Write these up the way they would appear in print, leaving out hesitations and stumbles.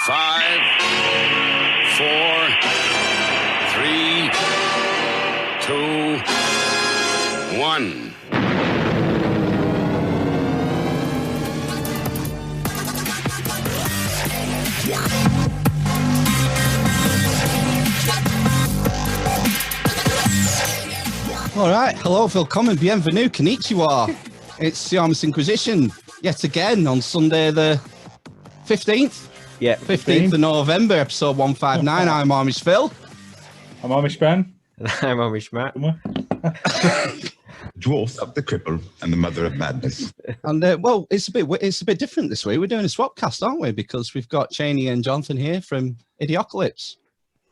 Five, four, three, two, one. All right, hello, willkommen, bienvenue, konnichiwa. It's the Arms Inquisition yet again on Sunday the 15th. Yeah, 15th of November, episode 159. I'm Amish Phil. I'm Amish Ben. I'm Amish Matt. Dwarf, the cripple, and the mother of madness. And well, it's a bit different this week. We're doing a swapcast, aren't we? Because we've got Chaney and Jonathan here from Idiocalypse.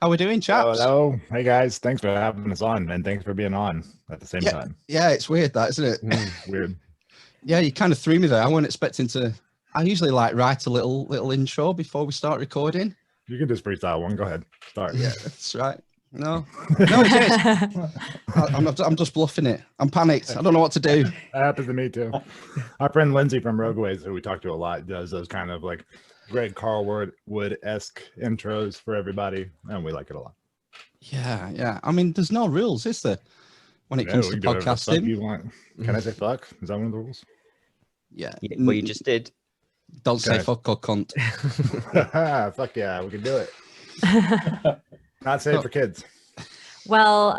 How are we doing, chaps? Hello. Hey, guys. Thanks for having us on, and thanks for being on at the same time. Yeah, it's weird, that, isn't it? Weird. Yeah, you kind of threw me there. I wasn't expecting to. I usually like write a little intro before we start recording. You can just freestyle one. Go ahead. Start. Yeah, that's right. No, it is. I'm just bluffing it. I'm panicked. I don't know what to do. That happens to me too. Our friend Lindsay from Rogueways, who we talk to a lot, does those kind of like Greg Carlwood-esque intros for everybody, and we like it a lot. Yeah. I mean, there's no rules, is there, when it comes to podcasting? You want. Can I say fuck? Is that one of the rules? Yeah. Well, you just did. Don't say fuck or cunt. Fuck yeah, we can do it. Not safe for kids. Well,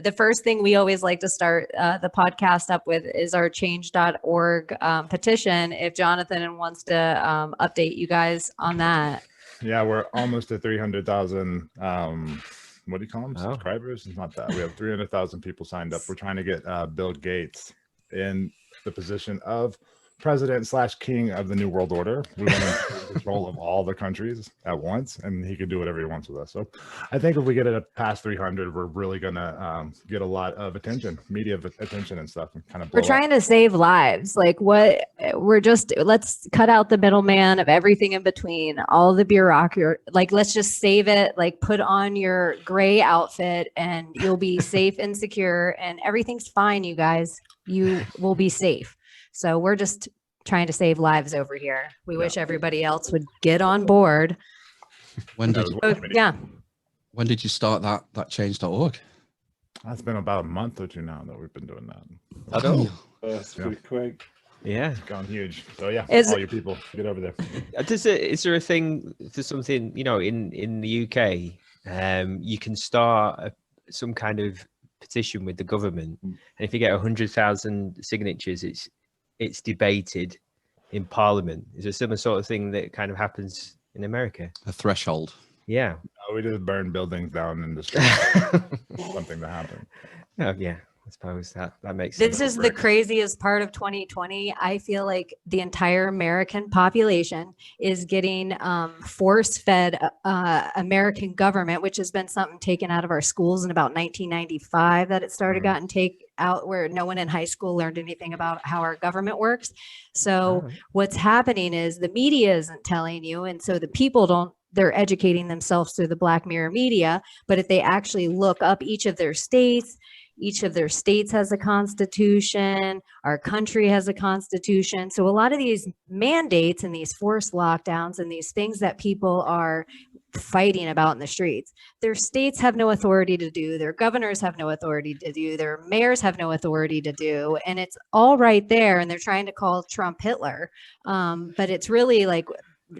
the first thing we always like to start the podcast up with is our change.org petition. If Jonathan wants to update you guys on that. Yeah, we're almost at 300,000. What do you call them? Subscribers? It's not that. We have 300,000 people signed up. We're trying to get Bill Gates in the position of president/king of the New World Order. We want to take control of all the countries at once, and he can do whatever he wants with us. So I think if we get it past 300, we're really gonna get a lot of attention, media attention and stuff, and kind of we're trying to save lives. Like let's cut out the middleman of everything in between, all the bureaucracy. Like, let's just save it. Like, put on your gray outfit and you'll be safe and secure, and everything's fine, you guys. You will be safe. So we're just trying to save lives over here. We wish everybody else would get on board. When did you start that change.org? That's been about a month or two now that we've been doing that. That's pretty quick. Yeah, it's gone huge. So yeah, all your people get over there. Is there a thing for something, in the UK? You can start some kind of petition with the government, and if you get 100,000 signatures, it's debated in Parliament. Is there a similar sort of thing that kind of happens in America? A threshold. Yeah. We just burn buildings down in the street. Something to happen. Oh yeah, I suppose that makes sense. This is the craziest part of 2020. I feel like the entire American population is getting force-fed American government, which has been something taken out of our schools in about 1995 that it started gotten taken out, where no one in high school learned anything about how our government works. So what's happening is the media isn't telling you, and so the people they're educating themselves through the Black Mirror media. But if they actually look up each of their states has a constitution, our country has a constitution. So a lot of these mandates and these forced lockdowns and these things that people are fighting about in the streets, their states have no authority to do, their governors have no authority to do, their mayors have no authority to do, and it's all right there. And they're trying to call Trump Hitler. But it's really like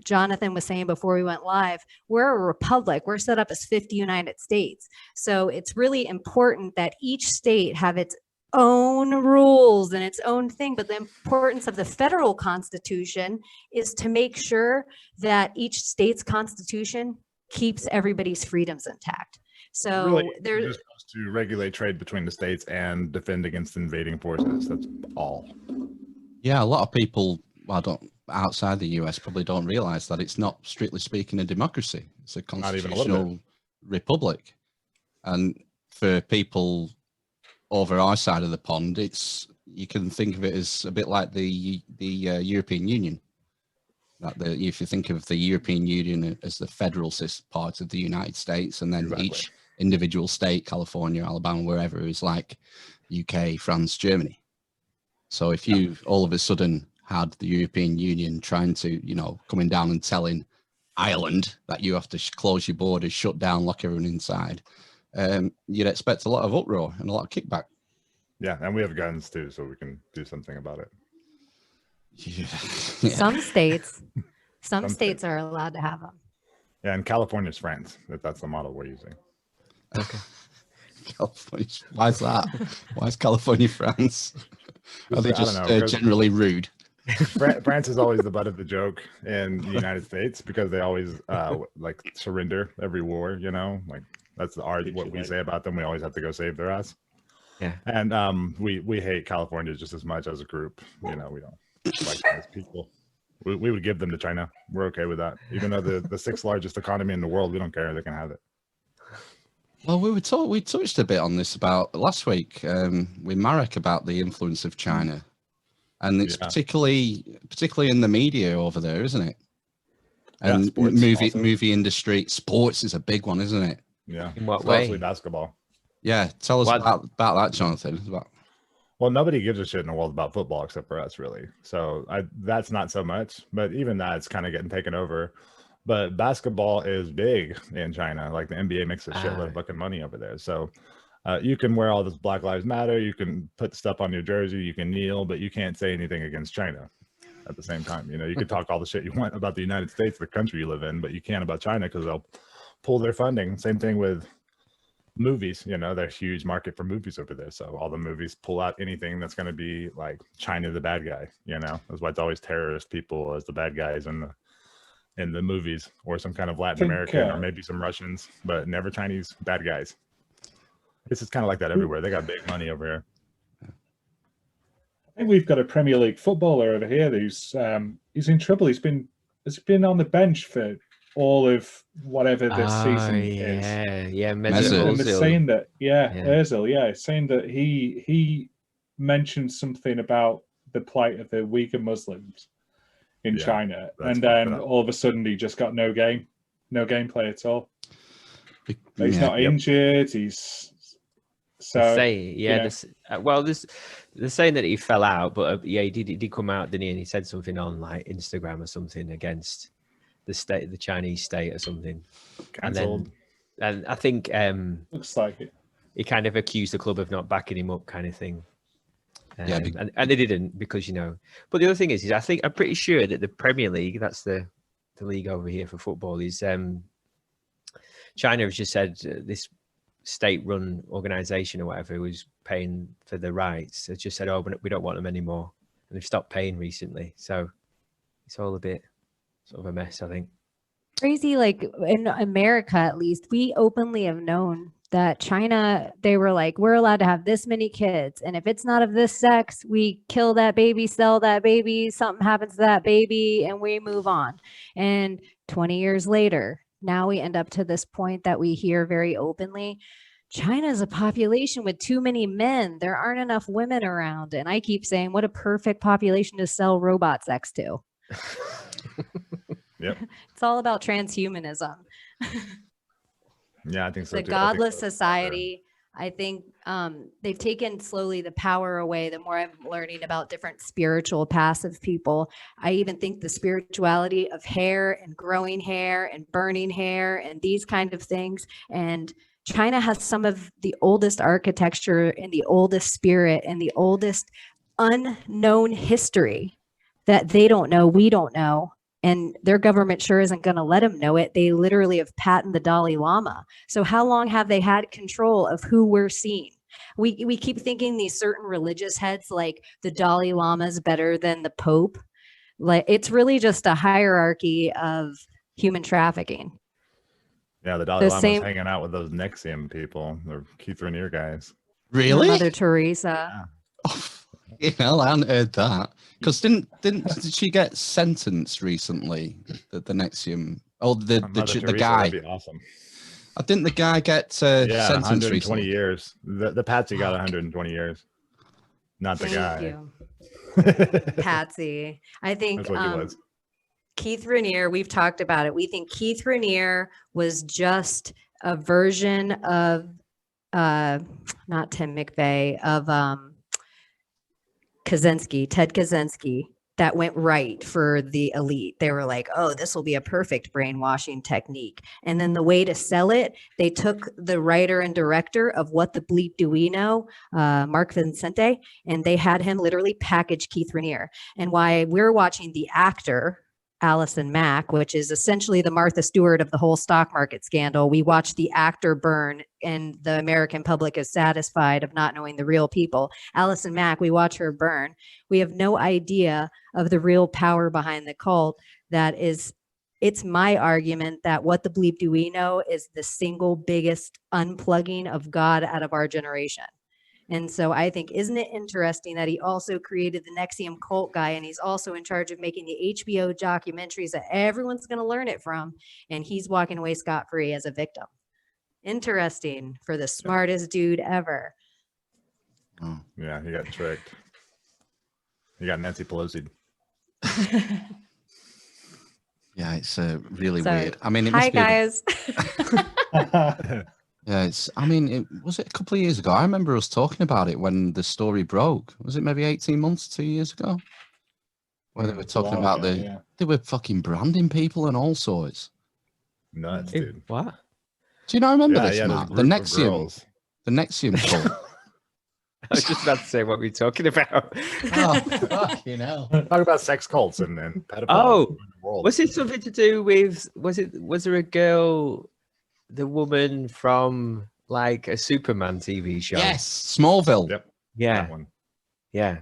Jonathan was saying before we went live, we're a republic. We're set up as 50 United States. So it's really important that each state have its own rules and its own thing. But the importance of the federal constitution is to make sure that each state's constitution keeps everybody's freedoms intact. So really, they're just supposed to regulate trade between the states and defend against invading forces. That's all. Yeah, a lot of people, outside the US probably don't realize that it's not, strictly speaking, a democracy. It's a constitutional republic. And for people over our side of the pond, you can think of it as a bit like the European Union. That if you think of the European Union as the federal part of the United States, and then each individual state, California, Alabama, wherever, is like UK, France, Germany. So if you all of a sudden had the European Union trying to, coming down and telling Ireland that you have to close your borders, shut down, lock everyone inside, you'd expect a lot of uproar and a lot of kickback. Yeah, and we have guns too, so we can do something about it. Yeah. Some states are allowed to have them. Yeah, and California's France, if that's the model we're using. Okay. California. Why is that? Why is California France? Are they just generally rude? France is always the butt of the joke in the United States because they always like surrender every war. Like that's what we say about them. We always have to go save their ass. Yeah, and we hate California just as much as a group. We don't like them as people. We would give them to China. We're okay with that, even though the sixth largest economy in the world. We don't care. They can have it. Well, we touched a bit on this about last week with Marek about the influence of China, and it's particularly in the media over there, isn't it? And movie industry, sports is a big one, isn't it? Yeah. In what way? Especially basketball. Yeah, tell us about that, Jonathan. Well, nobody gives a shit in the world about football except for us, really. So that's not so much, but even that's kind of getting taken over. But basketball is big in China. Like the NBA makes a shitload of fucking money over there. So you can wear all this Black Lives Matter. You can put stuff on your jersey. You can kneel, but you can't say anything against China at the same time. You can talk all the shit you want about the United States, the country you live in, but you can't about China because they'll pull their funding. Same thing with movies. There's a huge market for movies over there. So all the movies pull out anything that's going to be like China the bad guy. That's why it's always terrorist people as the bad guys in the movies, or some kind of Latin American or maybe some Russians, but never Chinese bad guys. This is kind of like that everywhere. They got big money over here. I think we've got a Premier League footballer over here who's he's in trouble. He's been on the bench for all of whatever this season is. Yeah, Mesut. And they're saying that, Ozil, saying that he mentioned something about the plight of the Uyghur Muslims in China, and then all of a sudden he just got no gameplay at all. He's not injured. He's they're saying that he fell out, but he did come out, didn't he? And he said something on like Instagram or something against the Chinese state or something. Cancelled. And I think looks like it. He kind of accused the club of not backing him up, kind of thing. And they didn't because But the other thing is I'm pretty sure that the Premier League, that's the league over here for football, is China has just said this state-run organization or whatever who was paying for the rights has just said, oh, we don't want them anymore, and they've stopped paying recently. So it's all a bit sort of a mess, I think. Crazy, like in America, at least, we openly have known that China, they were like, we're allowed to have this many kids. And if it's not of this sex, we kill that baby, sell that baby, something happens to that baby, and we move on. And 20 years later, now we end up to this point that we hear very openly, China is a population with too many men. There aren't enough women around. And I keep saying, what a perfect population to sell robot sex to. Yep. It's all about transhumanism. Yeah, I think so. The Godless society. I think they've taken slowly the power away. The more I'm learning about different spiritual passive people, I even think the spirituality of hair and growing hair and burning hair and these kind of things. And China has some of the oldest architecture and the oldest spirit and the oldest unknown history that they don't know, we don't know. And their government sure isn't going to let them know it. They literally have patented the Dalai Lama. So how long have they had control of who we're seeing? We keep thinking these certain religious heads like the Dalai Lama is better than the Pope. Like it's really just a hierarchy of human trafficking. Yeah, the Dalai Lama's hanging out with those NXIVM people, the Keith Raniere guys. Really? Mother Teresa. Yeah. I hadn't heard that. Because did she get sentenced recently? The NXIVM. Oh, the guy. That'd be awesome. Didn't the guy get sentenced 120 recently? years. The Patsy got 120 years. Not the guy. Thank you. Patsy. I think That's what he was. Keith Raniere, we've talked about it. We think Keith Raniere was just a version of, not Tim McVeigh, of Ted Kaczynski, that went right for the elite. They were like, oh, this will be a perfect brainwashing technique. And then the way to sell it, they took the writer and director of What the Bleep Do We Know, Mark Vincente, and they had him literally package Keith Raniere. And why we're watching the actor, Alison Mack, which is essentially the Martha Stewart of the whole stock market scandal. We watch the actor burn and the American public is satisfied of not knowing the real people. Alison Mack, we watch her burn. We have no idea of the real power behind the cult. It's my argument that What the Bleep Do We Know is the single biggest unplugging of God out of our generation. And so I think, isn't it interesting that he also created the NXIVM cult guy, and he's also in charge of making the HBO documentaries that everyone's going to learn it from, and he's walking away scot-free as a victim. Interesting for the smartest dude ever. Oh, yeah, he got tricked. He got Nancy Pelosi. Yeah, it's really weird. I mean, it must hi, be guys. Yeah, was it a couple of years ago? I remember us talking about it when the story broke. Was it maybe 18 months, 2 years ago? Where they were talking about they were fucking branding people and all sorts. Nuts, dude. What? Do you not remember this, Matt? The NXIVM cult. I was just about to say what we're talking about. Oh, fucking hell. Talk about sex cults and pedophiles. Oh, in the world. was it something to do with, was there a girl, the woman from like a Superman TV show? Yes, Smallville. Yep. Yeah. That one. Yeah.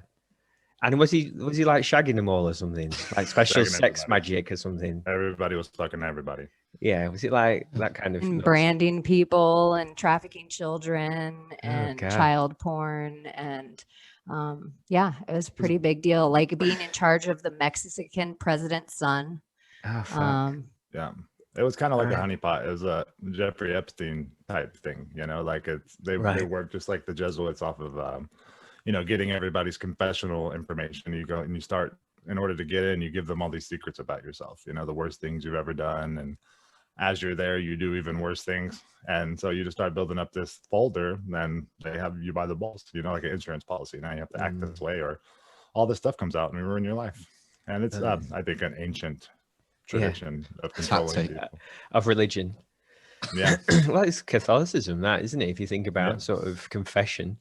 And was he like shagging them all or something? Like special sex magic or something? Everybody was fucking everybody. Yeah. Was it like that kind of And branding people and trafficking children and child porn and yeah, it was a pretty big deal. Like being in charge of the Mexican president's son. Oh, fuck. Yeah. It was kind of like a honeypot. It was a Jeffrey Epstein type thing, you know, like they work just like the Jesuits off of, getting everybody's confessional information. You go and you start, in order to get in, you give them all these secrets about yourself, the worst things you've ever done. And as you're there, you do even worse things. And so you just start building up this folder, then they have you by the balls, like an insurance policy. Now you have to act this way or all this stuff comes out and ruin your life. And it's, I think, an ancient tradition of controlling people. Of religion. Yeah. Well, it's Catholicism, that, isn't it? If you think about sort of confession.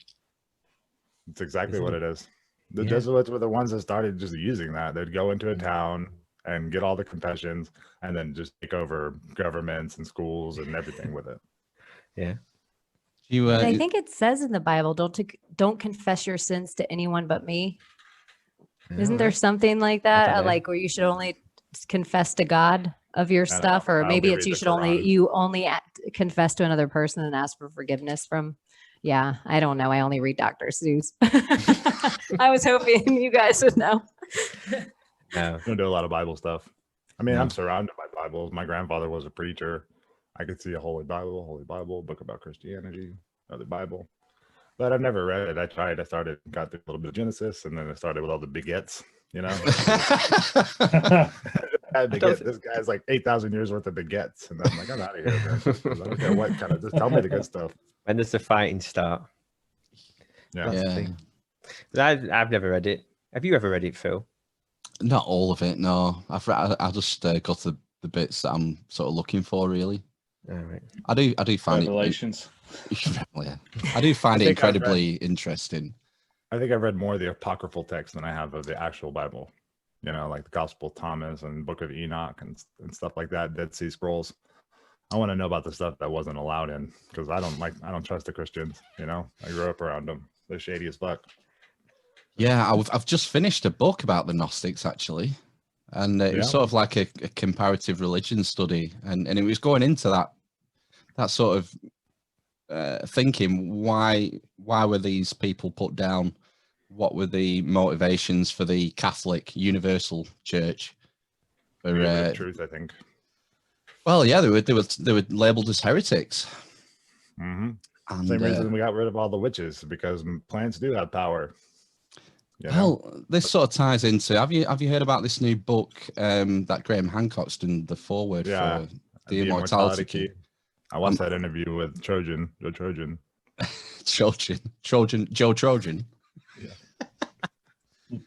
It's exactly what it is. The Jesuits were the ones that started just using that. They'd go into a town and get all the confessions and then just take over governments and schools and everything with it. Yeah. I think it says in the Bible, don't confess your sins to anyone but me. Isn't there something like that? Like where you should only confess to God of your stuff, or maybe it's you only confess to another person and ask for forgiveness from. Yeah, I don't know. I only read Dr. Seuss. I was hoping you guys would know. I don't do a lot of Bible stuff. I mean, I'm surrounded by Bibles. My grandfather was a preacher. I could see a Holy Bible, book about Christianity, another Bible. But I've never read it. I tried. Got through a little bit of Genesis, and then I started with all the begets, This guy's like 8,000 years worth of begets. And I'm like, I'm out of here, man. I don't care what kind of, just tell me the good stuff. When does the fighting start? Yeah. I've never read it. Have you ever read it, Phil? Not all of it, no. I just got to the bits that I'm sort of looking for, really. All right. I do find Revelations. I do find it incredibly interesting. I think I've read more of the apocryphal text than I have of the actual Bible. Like the Gospel of Thomas and Book of Enoch and stuff like that, Dead Sea Scrolls. I want to know about the stuff that wasn't allowed in, because I don't trust the Christians. I grew up around them. They're shady as fuck. Yeah, I've just finished a book about the Gnostics, actually. And it was sort of like a comparative religion study. And it was going into that sort of thinking, why were these people put down? What were the motivations for the Catholic Universal Church? For truth, I think. Well, yeah, they were labeled as heretics. Mm-hmm. Same reason we got rid of all the witches, because plants do have power. Well, this sort of ties into. Have you heard about this new book that Graham Hancock's done the foreword for, the Immortality Key? I watched that interview with Joe Trojan. Joe Trojan. Yeah.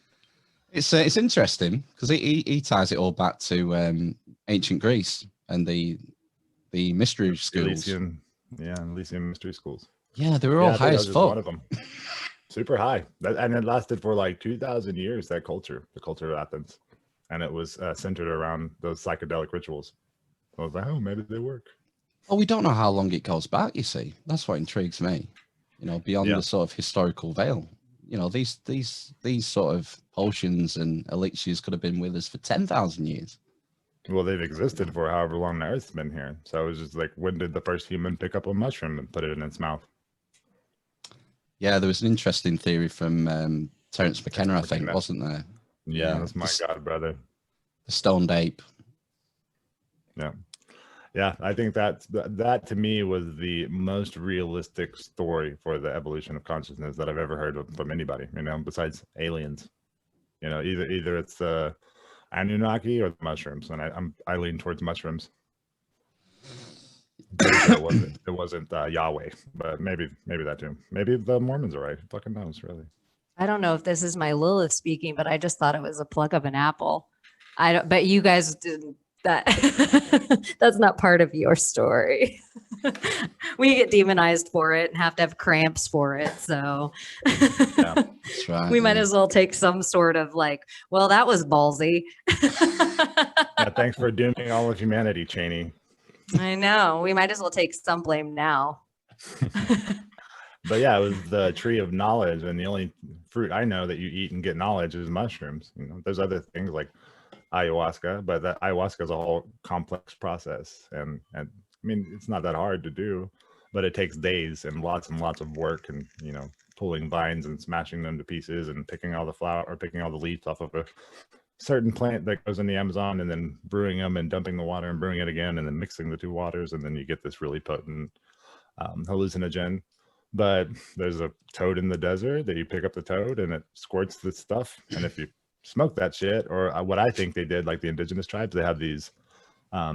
It's interesting because he ties it all back to ancient Greece and the mystery schools. Elysian mystery schools. Yeah, they were all high as fuck. One of them. Super high. And it lasted for like 2,000 years, the culture of Athens. And it was centered around those psychedelic rituals. I was like, oh, maybe they work. Well, we don't know how long it goes back, you see. That's what intrigues me. Beyond the sort of historical veil. These sort of potions and elixirs could have been with us for 10,000 years. Well, they've existed for however long the Earth's been here. So it was just like, when did the first human pick up a mushroom and put it in its mouth? Yeah, there was an interesting theory from Terence McKenna, I think, wasn't there? Yeah, that's my god brother. The stoned ape. Yeah, I think that to me was the most realistic story for the evolution of consciousness that I've ever heard from anybody, besides aliens. Either it's the Anunnaki or the mushrooms, and I lean towards mushrooms. It wasn't Yahweh, but maybe that too. Maybe the Mormons are right. Who fucking knows, really? I don't know if this is my Lilith speaking, but I just thought it was a plug of an apple. I don't. But you guys didn't. That's not part of your story. We get demonized for it and have to have cramps for it. So that's right, we might as well take some sort of like, well, that was ballsy. Thanks for dooming all of humanity, Chaney. I know. We might as well take some blame now. But yeah, it was the tree of knowledge, and the only fruit I know that you eat and get knowledge is mushrooms. There's other things like ayahuasca, but that ayahuasca is a whole complex process, and I mean, it's not that hard to do, but it takes days and lots of work, and pulling vines and smashing them to pieces and picking all the flower or picking all the leaves off of a certain plant that goes in the Amazon, and then brewing them and dumping the water and brewing it again, and then mixing the two waters, and then you get this really potent hallucinogen. But there's a toad in the desert that you pick up the toad and it squirts this stuff, and if you smoke that shit, or what I think they did, like the indigenous tribes, they have these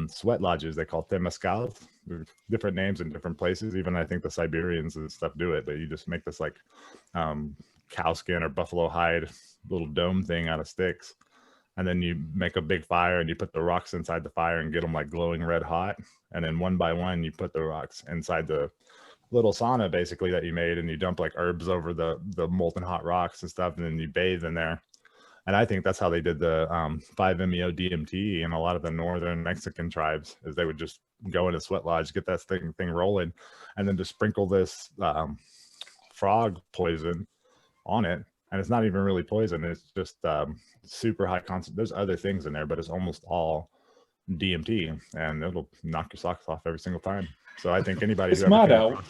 sweat lodges they call temescals, different names in different places. Even I think the Siberians and stuff do it, but you just make this like cow skin or buffalo hide little dome thing out of sticks, and then you make a big fire and you put the rocks inside the fire and get them like glowing red hot, and then one by one you put the rocks inside the little sauna basically that you made, and you dump like herbs over the molten hot rocks and stuff, and then you bathe in there. And I think that's how they did the 5-MeO DMT in a lot of the northern Mexican tribes, is they would just go in a sweat lodge, get that thing rolling, and then just sprinkle this frog poison on it. And it's not even really poison, it's just super high concentration. There's other things in there, but it's almost all DMT, and it'll knock your socks off every single time. So I think anybody it's mad out.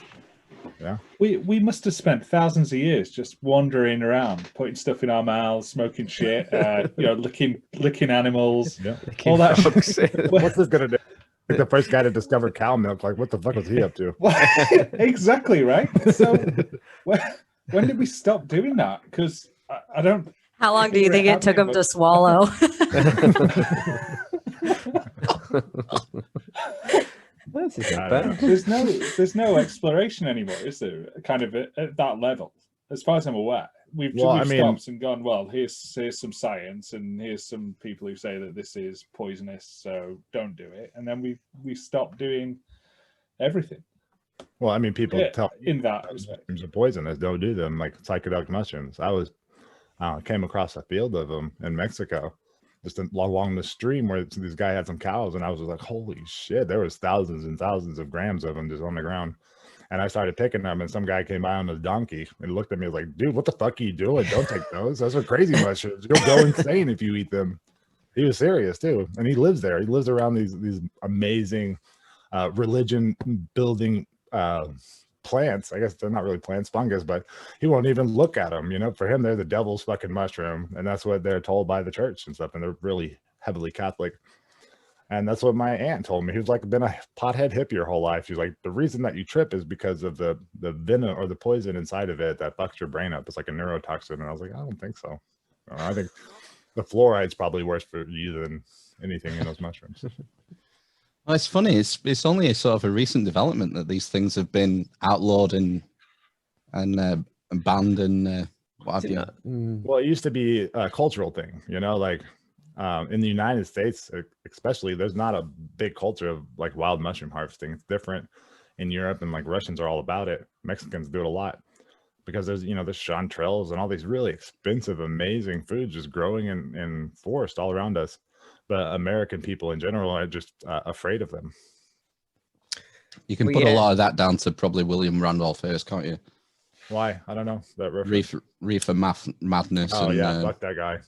Yeah, we must have spent thousands of years just wandering around, putting stuff in our mouths, smoking shit, licking animals, all that shit. What's this gonna do? Like the first guy to discover cow milk, like what the fuck was he up to? Exactly, right. So when did we stop doing that? Because I don't. How long do you think it took him to swallow? There's no exploration anymore, is there? Kind of at that level, as far as I'm aware. We've stopped and gone, well, here's some science, and here's some people who say that this is poisonous, so don't do it. And then we stopped doing everything. Well, I mean, people tell in that respect, mushrooms are poisonous, don't do them, like psychedelic mushrooms. I came across a field of them in Mexico, just along the stream where this guy had some cows, and I was like, holy shit, there was thousands and thousands of grams of them just on the ground. And I started picking them, and some guy came by on a donkey and looked at me like, dude, what the fuck are you doing? Don't take those. Those are crazy mushrooms. You'll go insane if you eat them. He was serious too. And he lives there. He lives around these amazing religion building plants. I guess they're not really plants, fungus, but he won't even look at them. For him, they're the devil's fucking mushroom. And that's what they're told by the church and stuff. And they're really heavily Catholic. And that's what my aunt told me. He was like, been a pothead hippie your whole life. She's like, the reason that you trip is because of the venom or the poison inside of it that fucks your brain up. It's like a neurotoxin. And I was like, I don't think so. I think the fluoride's probably worse for you than anything in those mushrooms. Well, it's funny. It's only a sort of a recent development that these things have been outlawed and banned and what have you. Well, it used to be a cultural thing, you know, like in the United States, especially, there's not a big culture of like wild mushroom harvesting. It's different in Europe, and like Russians are all about it. Mexicans do it a lot because there's, you know, there's chanterelles and all these really expensive, amazing foods just growing in forest all around us. But American people in general are just afraid of them. You can put a lot of that down to probably William Randolph Hearst, can't you? Why? I don't know. That reefer madness. Oh, and, yeah, fuck that guy.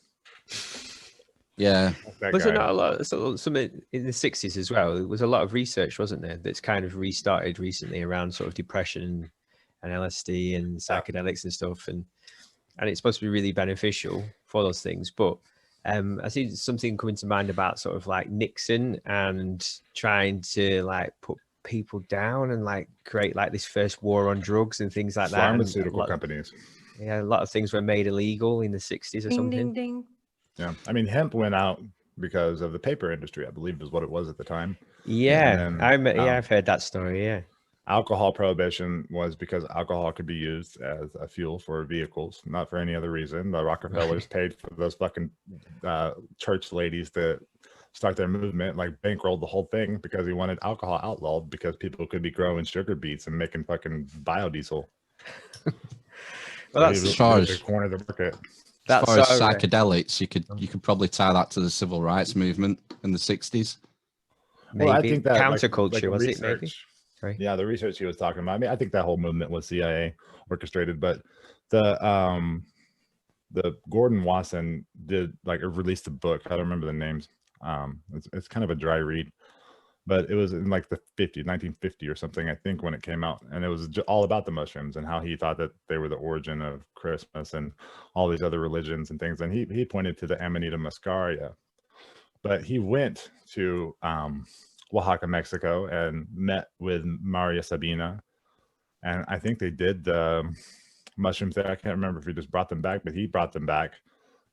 Yeah. Was there not a lot, some in the 60s as well? There was a lot of research, wasn't there, that's kind of restarted recently around sort of depression and LSD and psychedelics and stuff. And it's supposed to be really beneficial for those things. But I see something coming to mind about sort of like Nixon and trying to like put people down and like create like this first war on drugs and things like that. Pharmaceutical companies. Yeah, a lot of things were made illegal in the 60s or something. Ding, ding. Yeah, I mean, hemp went out because of the paper industry, I believe is what it was at the time. Yeah, I've heard that story, yeah. Alcohol prohibition was because alcohol could be used as a fuel for vehicles, not for any other reason. The Rockefellers paid for those fucking church ladies to start their movement, like bankrolled the whole thing because he wanted alcohol outlawed because people could be growing sugar beets and making fucking biodiesel. Well, that's as far as the corner of the market. As far as psychedelics, you could probably tie that to the civil rights movement in the 60s. Maybe. Well, I think that counterculture, was it maybe? Sorry. Yeah, the research he was talking about. I mean, I think that whole movement was CIA orchestrated, but the Gordon Wasson did like released a book. I don't remember the names. It's kind of a dry read, but it was in like the 1950 or something, I think, when it came out, and it was all about the mushrooms and how he thought that they were the origin of Christmas and all these other religions and things. And he pointed to the Amanita muscaria, but he went to Oaxaca, Mexico, and met with Maria Sabina, and I think they did the mushrooms there. I can't remember if he just brought them back, but he brought them back.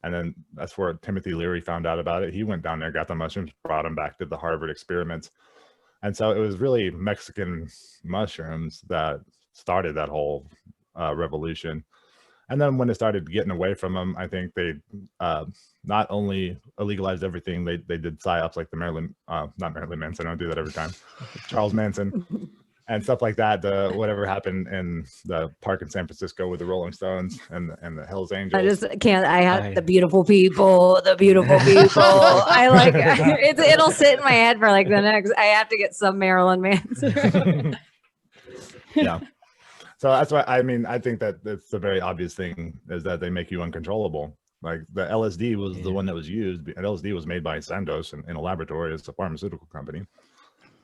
And then that's where Timothy Leary found out about it. He went down there, got the mushrooms, brought them back, did the Harvard experiments. And so it was really Mexican mushrooms that started that whole revolution. And then when it started getting away from them, I think they not only illegalized everything, they did psyops like the not Marilyn Manson, I don't do that every time, Charles Manson. And stuff like that, whatever happened in the park in San Francisco with the Rolling Stones and the Hells Angels. I just can't. I have the beautiful people. I like it'll sit in my head for like the next. I have to get some Marilyn Manson. Yeah. So that's why I mean I think that it's the very obvious thing is that they make you uncontrollable. Like the LSD was the one that was used. LSD was made by Sandoz in a laboratory. It's a pharmaceutical company.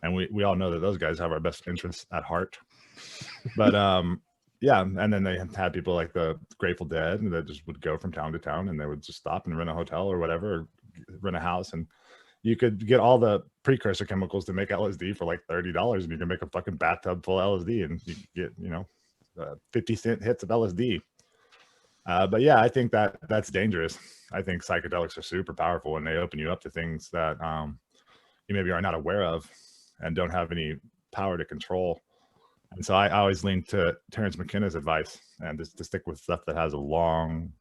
And we all know that those guys have our best interests at heart. But yeah, and then they had people like the Grateful Dead that just would go from town to town and they would just stop and rent a hotel or whatever, or rent a house. And you could get all the precursor chemicals to make LSD for like $30 and you can make a fucking bathtub full of LSD and you get, 50-cent hits of LSD. But yeah, I think that's dangerous. I think psychedelics are super powerful and they open you up to things that you maybe are not aware of and don't have any power to control. And so I always lean to Terence McKenna's advice and just to stick with stuff that has a long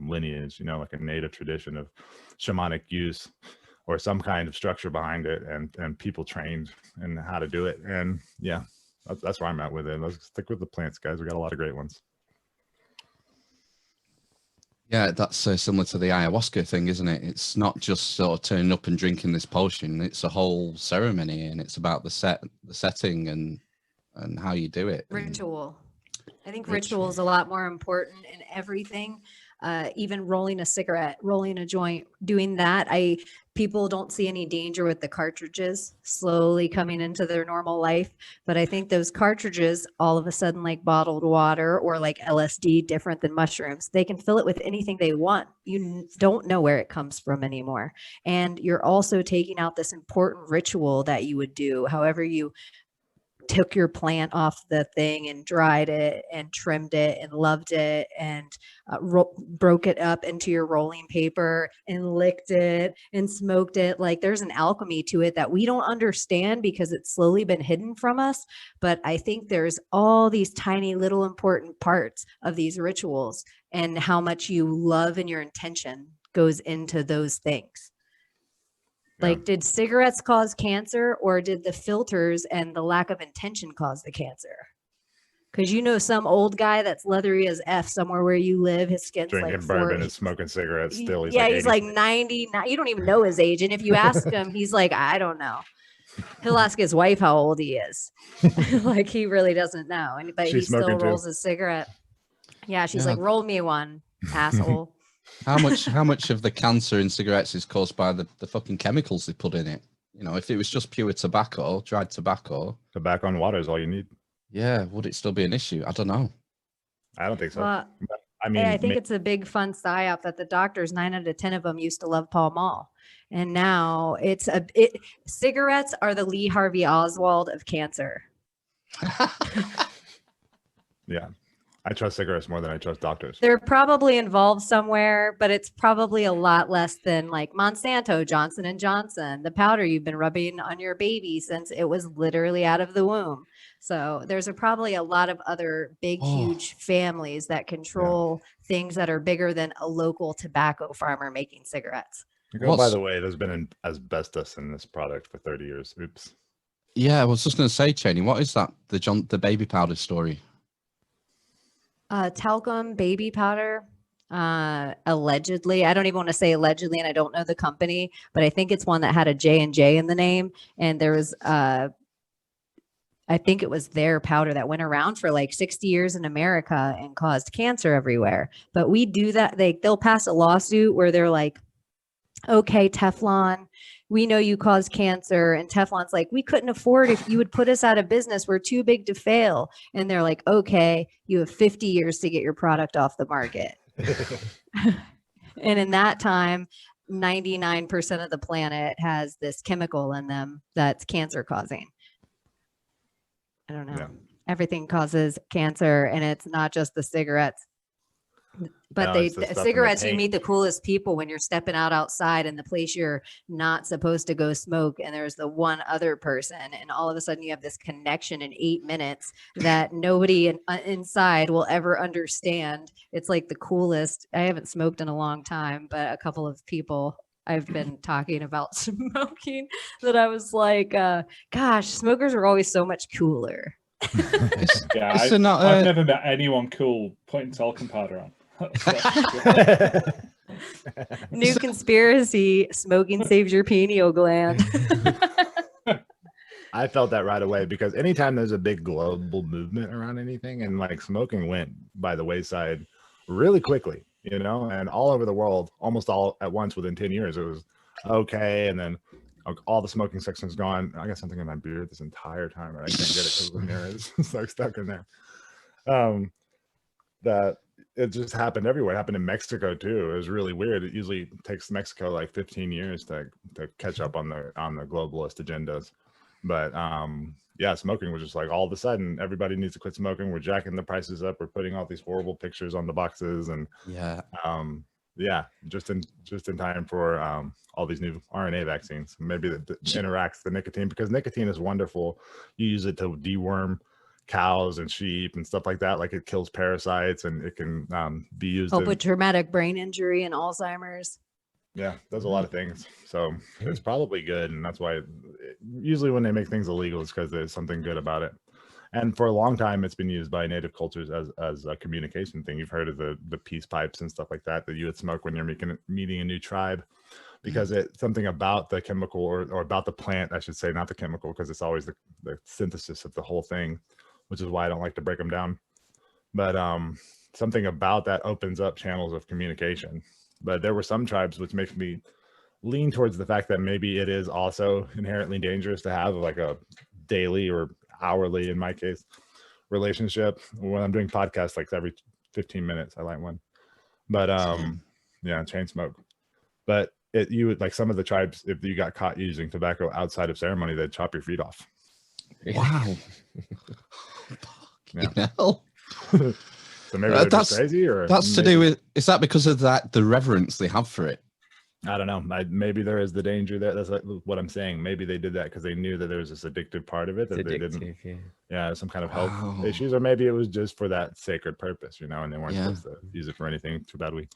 lineage, like a native tradition of shamanic use or some kind of structure behind it and people trained in how to do it. And yeah, that's where I'm at with it. Let's stick with the plants, guys. We got a lot of great ones. Yeah, that's similar to the ayahuasca thing, isn't it? It's not just sort of turning up and drinking this potion. It's a whole ceremony, and it's about the setting and how you do it. Ritual. I think ritual is a lot more important in everything. even rolling a cigarette, rolling a joint, doing that. People don't see any danger with the cartridges slowly coming into their normal life. But I think those cartridges, all of a sudden, like bottled water or like LSD, different than mushrooms, they can fill it with anything they want. You don't know where it comes from anymore. And you're also taking out this important ritual that you would do, however you took your plant off the thing and dried it and trimmed it and loved it and broke it up into your rolling paper and licked it and smoked it. Like there's an alchemy to it that we don't understand because it's slowly been hidden from us. But I think there's all these tiny little important parts of these rituals and how much you love and your intention goes into those things. Like, did cigarettes cause cancer, or did the filters and the lack of intention cause the cancer? Because you know some old guy that's leathery as F somewhere where you live, his skin's drinking like bourbon and smoking cigarettes still. He's like 90. You don't even know his age. And if you ask him, he's like, I don't know. He'll ask his wife how old he is. Like, he really doesn't know. But he still rolls his cigarette. Yeah, she's like, roll me one, asshole. How much of the cancer in cigarettes is caused by the fucking chemicals they put in it? You know, if it was just pure tobacco, dried tobacco. Tobacco and water is all you need. Yeah, would it still be an issue? I don't know. I don't think so. Well, I mean, I think it's a big fun psyop that the doctors, 9 out of 10 of them, used to love Pall Mall. And now cigarettes are the Lee Harvey Oswald of cancer. Yeah. I trust cigarettes more than I trust doctors. They're probably involved somewhere, but it's probably a lot less than like Monsanto, Johnson and Johnson, the powder you've been rubbing on your baby since it was literally out of the womb. So there's probably a lot of other big, huge families that control things that are bigger than a local tobacco farmer making cigarettes. By the way, there's been asbestos in this product for 30 years. Oops. Yeah, I was just going to say, Chaney, what is that? The baby powder story? Talcum baby powder, allegedly. I don't even want to say allegedly, and I don't know the company, but I think it's one that had a J&J in the name. And there was, I think it was their powder that went around for like 60 years in America and caused cancer everywhere. But we do that. They'll pass a lawsuit where they're like, okay, Teflon, we know you cause cancer. And Teflon's like, we couldn't afford if you would put us out of business. We're too big to fail. And they're like, okay, you have 50 years to get your product off the market. And in that time, 99% of the planet has this chemical in them that's cancer causing. I don't know. Yeah. Everything causes cancer, and it's not just the cigarettes. But cigarettes, you meet the coolest people when you're stepping outside in the place you're not supposed to go smoke. And there's the one other person. And all of a sudden you have this connection in 8 minutes that nobody inside will ever understand. It's like the coolest. I haven't smoked in a long time, but a couple of people I've been talking about smoking that I was like, gosh, smokers are always so much cooler. Yeah, I've never met anyone cool putting talcum powder on. New conspiracy: smoking saves your pineal gland. I felt that right away because anytime there's a big global movement around anything, and like smoking went by the wayside really quickly, you know, and all over the world, almost all at once within 10 years, it was okay. And then all the smoking section's gone. I got something in my beard this entire time, and I can't get it because Raniere is like stuck in there. That it just happened everywhere. It happened in Mexico too. It was really weird. It usually takes Mexico like 15 years to catch up on the globalist agendas. But yeah, smoking was just like all of a sudden everybody needs to quit smoking. We're jacking the prices up. We're putting all these horrible pictures on the boxes, and just in time for all these new RNA vaccines. Maybe that interacts the nicotine, because nicotine is wonderful. You use it to deworm cows and sheep and stuff like that. Like, it kills parasites, and it can be used with traumatic brain injury and Alzheimer's. Yeah, does a lot of things. So it's probably good, and that's why usually when they make things illegal, it's because there's something good about it. And for a long time, it's been used by native cultures as a communication thing. You've heard of the peace pipes and stuff like that you would smoke when you're meeting a new tribe, because it's something about the chemical or about the plant, I should say, not the chemical, because it's always the synthesis of the whole thing, which is why I don't like to break them down. But something about that opens up channels of communication. But there were some tribes, which makes me lean towards the fact that maybe it is also inherently dangerous to have like a daily or hourly, in my case, relationship. When I'm doing podcasts, like every 15 minutes, I light one. But yeah, chain smoke. But you would, like, some of the tribes, if you got caught using tobacco outside of ceremony, they'd chop your feet off. Wow. Yeah. Hell. So maybe they're just crazy, or that's to do with, is that because of the reverence they have for it? I don't know. Maybe there is the danger there. That's like what I'm saying. Maybe they did that because they knew that there was this addictive part of it that they didn't. Yeah, some kind of health issues, or maybe it was just for that sacred purpose, and they weren't supposed to use it for anything. Too bad we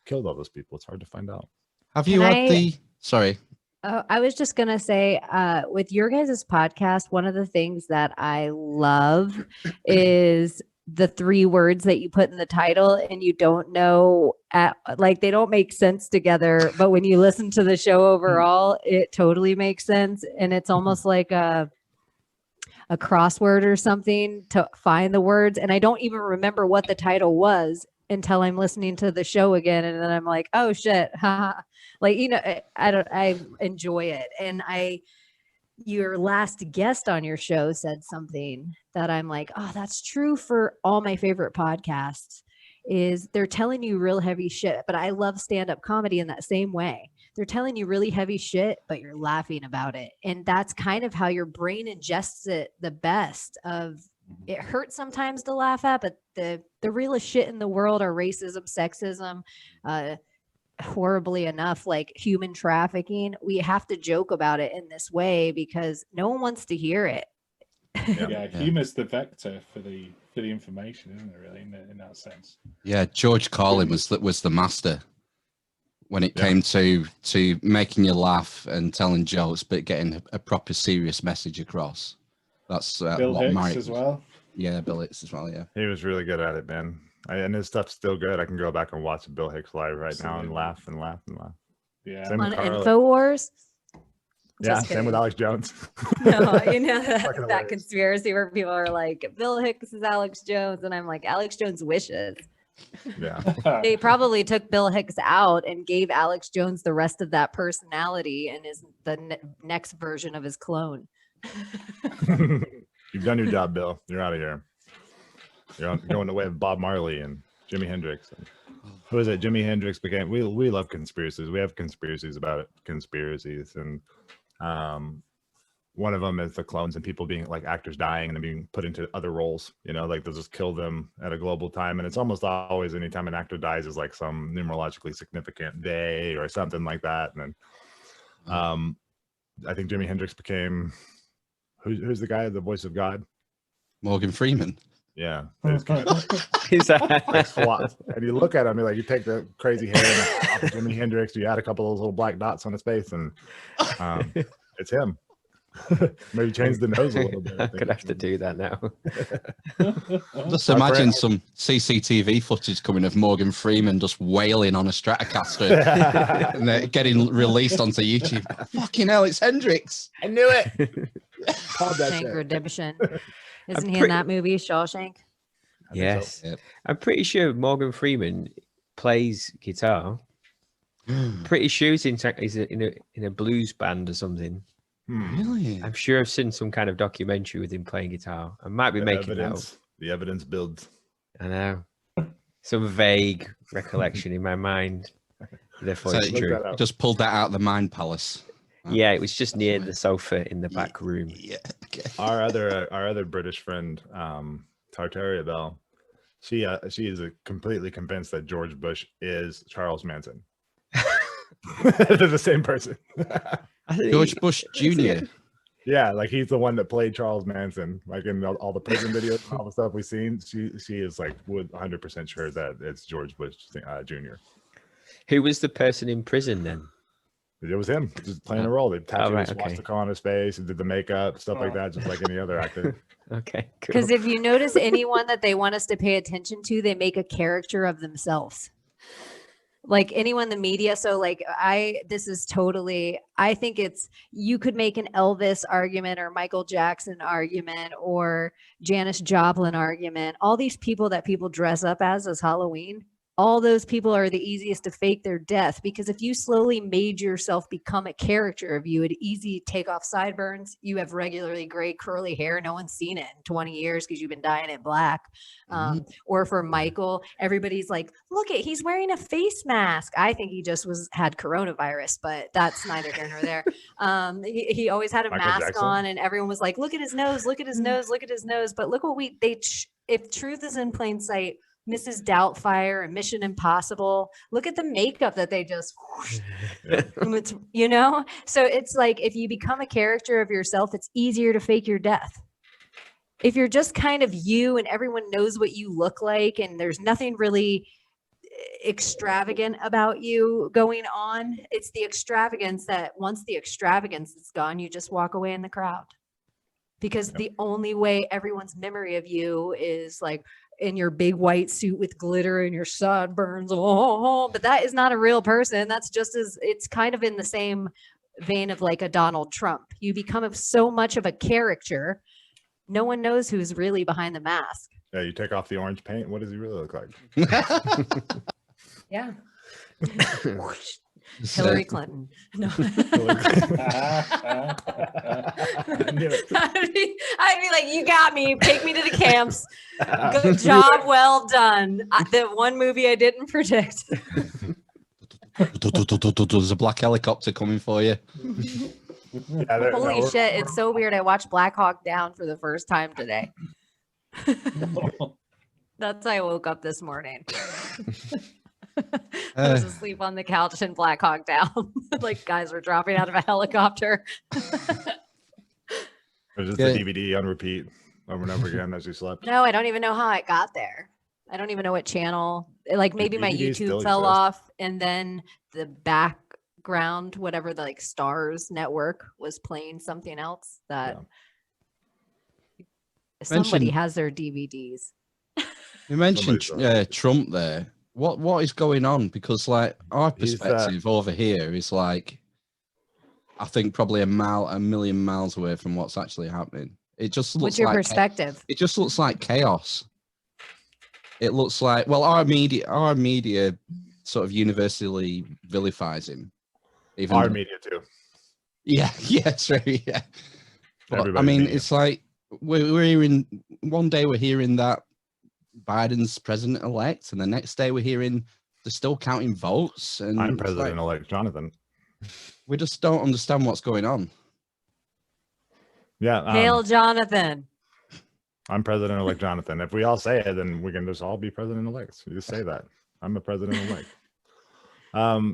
killed all those people. It's hard to find out. Have you had the? Sorry. I was just gonna say, with your guys' podcast, one of the things that I love is the 3 words that you put in the title, and you don't know like they don't make sense together, but when you listen to the show overall, it totally makes sense, and it's almost like a crossword or something to find the words. And I don't even remember what the title was until I'm listening to the show again, and then I'm like, oh shit, like, I enjoy it. And your last guest on your show said something that I'm like, oh, that's true for all my favorite podcasts, is they're telling you real heavy shit. But I love stand-up comedy in that same way. They're telling you really heavy shit, but you're laughing about it. And that's kind of how your brain ingests it the best. It hurts sometimes to laugh at, but the realest shit in the world are racism, sexism, horribly enough, like human trafficking. We have to joke about it in this way because no one wants to hear it. Yeah, humor's the vector for the information, isn't it? Really, in that sense. Yeah, George Carlin was the master when it came to making you laugh and telling jokes, but getting a proper serious message across. That's Bill Hicks as well. Yeah, Bill Hicks as well. Yeah, he was really good at it, man. And his stuff's still good. I can go back and watch Bill Hicks live right now and laugh and laugh and laugh. Yeah, on InfoWars. Yeah, same with Alex Jones. No, that conspiracy where people are like, Bill Hicks is Alex Jones, and I'm like, Alex Jones wishes. Yeah. They probably took Bill Hicks out and gave Alex Jones the rest of that personality and is the next version of his clone. You've done your job, Bill. You're out of here. You're going the way of Bob Marley and Jimi Hendrix. And who is it? Jimi Hendrix became. We love conspiracies. We have conspiracies about it. Conspiracies, and one of them is the clones and people being like actors dying and being put into other roles. Like they'll just kill them at a global time, and it's almost always anytime an actor dies is like some numerologically significant day or something like that. And then I think Jimi Hendrix became who's the guy, the voice of God? Morgan Freeman. Yeah. Is that like SWAT. And you look at him, you take the crazy hair and off of Jimi Hendrix, you add a couple of those little black dots on his face, and it's him. Maybe change the nose a little bit. I'm gonna have to do that now. Just imagine some CCTV footage coming of Morgan Freeman just wailing on a Stratocaster and they're getting released onto YouTube. Fucking hell, it's Hendrix. I knew it. Shawshank Redemption. Isn't he in that movie, Shawshank? Yes. So. Yep. I'm pretty sure Morgan Freeman plays guitar. Pretty sure he's in a blues band or something. Really? I'm sure I've seen some kind of documentary with him playing guitar. I might be making that up. The evidence builds. I know. Some vague recollection in my mind. Therefore, it's true. Just pulled that out of the Mind Palace. Yeah, it was just near the sofa in the back room. Yeah. Okay. Our other British friend, Tartaria Bell, she is completely convinced that George Bush is Charles Manson. They're the same person. George Bush Jr. Yeah, like he's the one that played Charles Manson, like in all the prison videos and all the stuff we've seen. She is like 100% sure that it's George Bush Jr. Who was the person in prison then? It was him, just playing a role. They tattooed a swastika on his face and did the makeup, stuff like that, just like any other actor. Okay, cool. Because if you notice anyone that they want us to pay attention to, they make a character of themselves. like anyone in the media. So like this is totally, I think you could make an Elvis argument or Michael Jackson argument or Janis Joplin argument. All these people that people dress up as Halloween, all those people are the easiest to fake their death, because if you slowly made yourself become a character of you, it'd easy take off sideburns. You have regularly gray curly hair. No one's seen it in 20 years because you've been dyeing it black. Or for Michael, everybody's like, look at, he's wearing a face mask. I think he just had coronavirus, but that's neither here nor there. He always had a mask on, and everyone was like, look at his nose, look at his nose, look at his nose. But look what if truth is in plain sight, Mrs. Doubtfire and Mission Impossible. Look at the makeup that they just, you know? So it's like, if you become a character of yourself, it's easier to fake your death. If you're just kind of you and everyone knows what you look like and there's nothing really extravagant about you going on, it's the extravagance that once the extravagance is gone, you just walk away in the crowd. Because the only way everyone's memory of you is like, in your big white suit with glitter and your sideburns, but that is not a real person. That's just it's kind of in the same vein of like a Donald Trump. You become so much of a caricature, no one knows who's really behind the mask. Yeah, you take off the orange paint, what does he really look like? Yeah. Hillary Clinton. No. I'd be like, you got me. Take me to the camps. Good job. Well done. The one movie I didn't predict. There's a black helicopter coming for you. Yeah, holy shit. It's so weird. I watched Black Hawk Down for the first time today. That's how I woke up this morning. I was asleep on the couch in Black Hawk Down. Like guys were dropping out of a helicopter. Or just the DVD on repeat over and over again as you slept? No, I don't even know how I got there. I don't even know what channel. Like maybe my YouTube fell off, and then the background, whatever the like Stars network was playing something else that somebody has their DVDs. You mentioned Trump there. What is going on? Because like our perspective over here is like, I think probably a million miles away from what's actually happening. It just looks. What's your perspective? It just looks like chaos. It looks like, well, our media sort of universally vilifies him. Even our media too. Yeah, true. Yeah. But, I mean, it's like we're hearing one day we're hearing that Biden's president-elect, and the next day we're hearing they're still counting votes. And I'm president-elect, Jonathan. We just don't understand what's going on. Yeah. Hail Jonathan. I'm president-elect Jonathan. If we all say it, then we can just all be president-elects. You just say that. I'm a president-elect.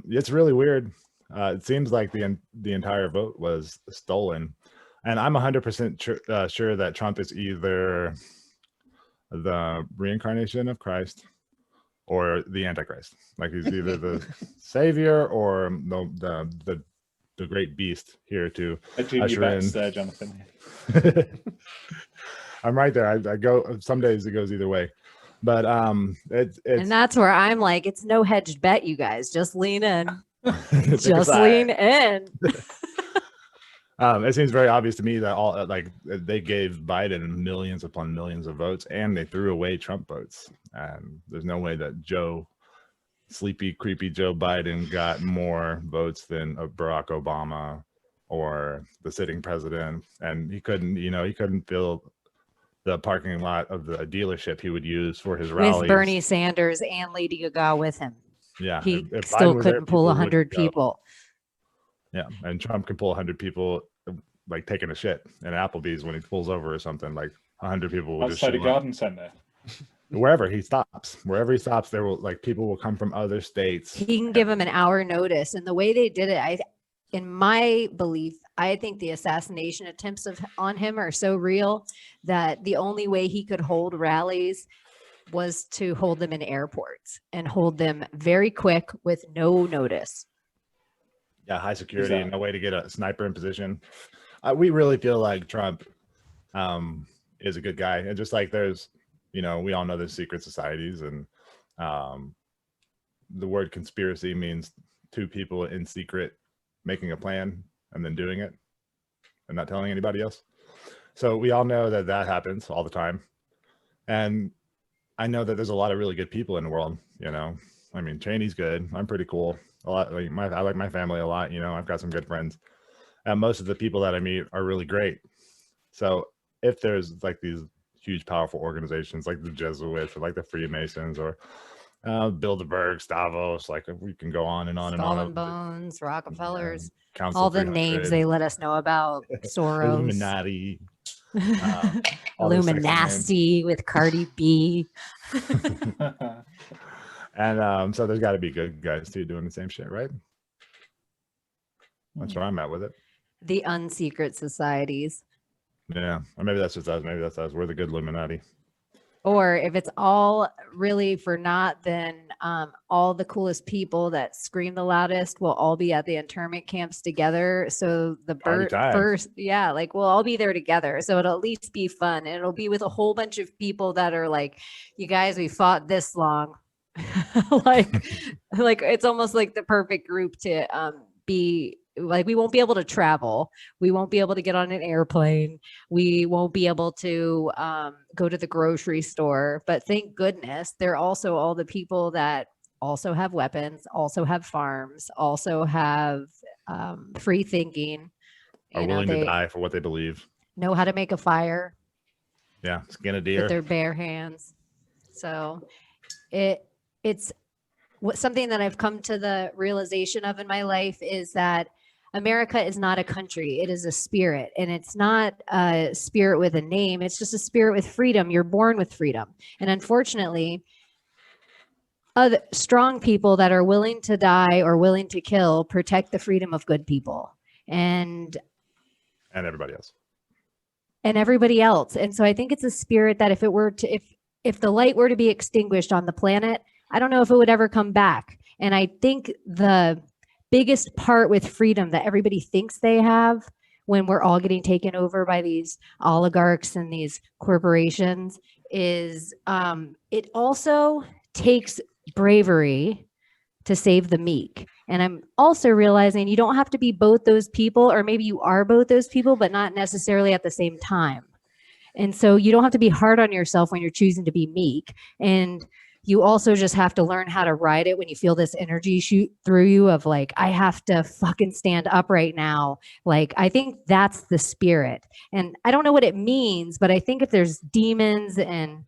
It's really weird. It seems like the entire vote was stolen. And I'm 100% sure that Trump is either the reincarnation of Christ or the Antichrist. Like he's either the savior or the great beast here to usher in. There, Jonathan. I'm right there. I go. Some days it goes either way, but it's and that's where I'm like, it's no hedged bet, you guys. Just lean in. Just lean in. It seems very obvious to me that all they gave Biden millions upon millions of votes, and they threw away Trump votes. And there's no way that sleepy, creepy Joe Biden got more votes than Barack Obama or the sitting president. And he couldn't fill the parking lot of the dealership he would use for his rallies. With Bernie Sanders and Lady Gaga with him. Yeah, he still couldn't pull 100 people. Yeah, and Trump can pull 100 people like taking a shit in Applebee's when he pulls over or something. Like 100 people will outside just a garden center. Wherever he stops, there will people will come from other states. He can give them an hour notice, and the way they did it, in my belief, I think the assassination attempts on him are so real that the only way he could hold rallies was to hold them in airports and hold them very quick with no notice. Yeah, high security and no way to get a sniper in position. We really feel like Trump is a good guy, and just like there's, we all know there's secret societies, and the word conspiracy means two people in secret making a plan and then doing it and not telling anybody else. So we all know that that happens all the time. And I know that there's a lot of really good people in the world, you know. I mean, Chaney's good. I'm pretty cool. A lot, like I like my family a lot, you know. I've got some good friends. And most of the people that I meet are really great. So if there's like these huge, powerful organizations like the Jesuits or like the Freemasons or Bilderberg, Stavros, like we can go on and on and on. Skull and Bones, Rockefellers, Council all the 300, names they let us know about. Soros, Illuminati, Illuminati with Cardi B. And so there's got to be good guys too doing the same shit, right? That's where I'm at with it. The unsecret societies. Yeah, or maybe that's just us. Maybe that's us. We're the good Illuminati. Or if it's all really for naught, then all the coolest people that scream the loudest will all be at the internment camps together. So the first, yeah, like we'll all be there together. So it'll at least be fun. And it'll be with a whole bunch of people that are like, you guys, we fought this long. like it's almost like the perfect group to be like. We won't be able to travel, we won't be able to get on an airplane, we won't be able to go to the grocery store, but thank goodness they're also all the people that also have weapons, also have farms, also have free thinking, are willing to die for what they believe, know how to make a fire, skin a deer with their bare hands. So it's something that I've come to the realization of in my life is that America is not a country. It is a spirit, and it's not a spirit with a name. It's just a spirit with freedom. You're born with freedom. And unfortunately, other strong people that are willing to die or willing to kill protect the freedom of good people and everybody else. And so I think it's a spirit that if the light were to be extinguished on the planet, I don't know if it would ever come back. And I think the biggest part with freedom that everybody thinks they have when we're all getting taken over by these oligarchs and these corporations is it also takes bravery to save the meek. And I'm also realizing you don't have to be both those people, or maybe you are both those people, but not necessarily at the same time. And so you don't have to be hard on yourself when you're choosing to be meek. And you also just have to learn how to ride it when you feel this energy shoot through you of like, I have to fucking stand up right now. Like, I think that's the spirit. And I don't know what it means, but I think if there's demons and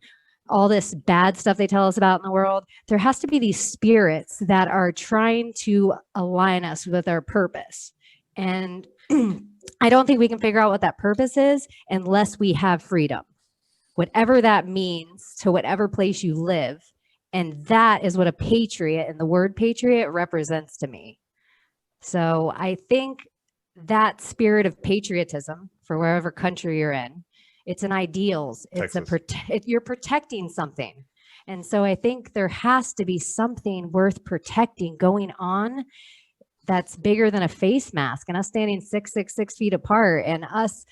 all this bad stuff they tell us about in the world, there has to be these spirits that are trying to align us with our purpose. And I don't think we can figure out what that purpose is unless we have freedom, whatever that means to whatever place you live. And that is what a patriot and the word patriot represents to me. So I think that spirit of patriotism for wherever country you're in, it's an ideals. It's you're protecting something. And so I think there has to be something worth protecting going on that's bigger than a face mask, and us standing 6 feet apart, and us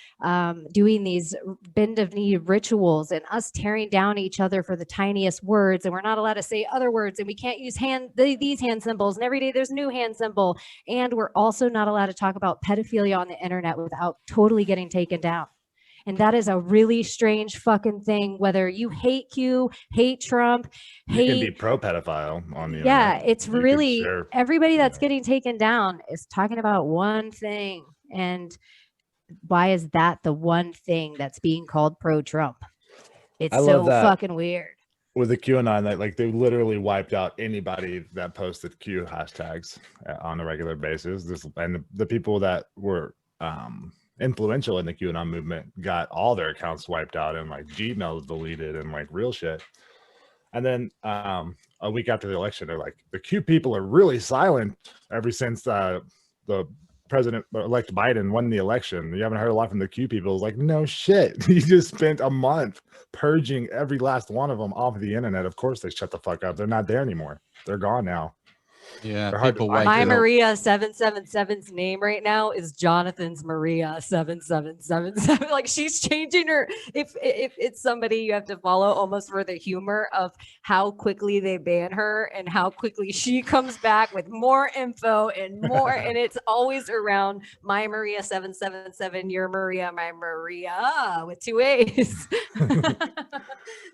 doing these bend of knee rituals, and us tearing down each other for the tiniest words, and we're not allowed to say other words, and we can't use these hand symbols, and every day there's a new hand symbol, and we're also not allowed to talk about pedophilia on the internet without totally getting taken down. And that is a really strange fucking thing, whether you hate Q, hate Trump, you can be pro-pedophile on the internet. Yeah, it's really, everybody that's getting taken down is talking about one thing. And why is that the one thing that's being called pro-Trump? It's so fucking weird. With the QAnon, like they literally wiped out anybody that posted Q hashtags on a regular basis. And the people that were influential in the QAnon movement got all their accounts wiped out, and like Gmails deleted and like real shit. And then a week after the election, they're like, the Q people are really silent ever since the president-elect Biden won the election. You haven't heard a lot from the Q people. It's like, no shit. You just spent a month purging every last one of them off of the internet. Of course they shut the fuck up. They're not there anymore. They're gone now. Yeah, My Maria 777's name right now is Jonathan's Maria 777. Like she's changing her. If it's somebody you have to follow almost for the humor of how quickly they ban her and how quickly she comes back with more info and more, and it's always around my Maria 777, your Maria, my Maria with 2 A's.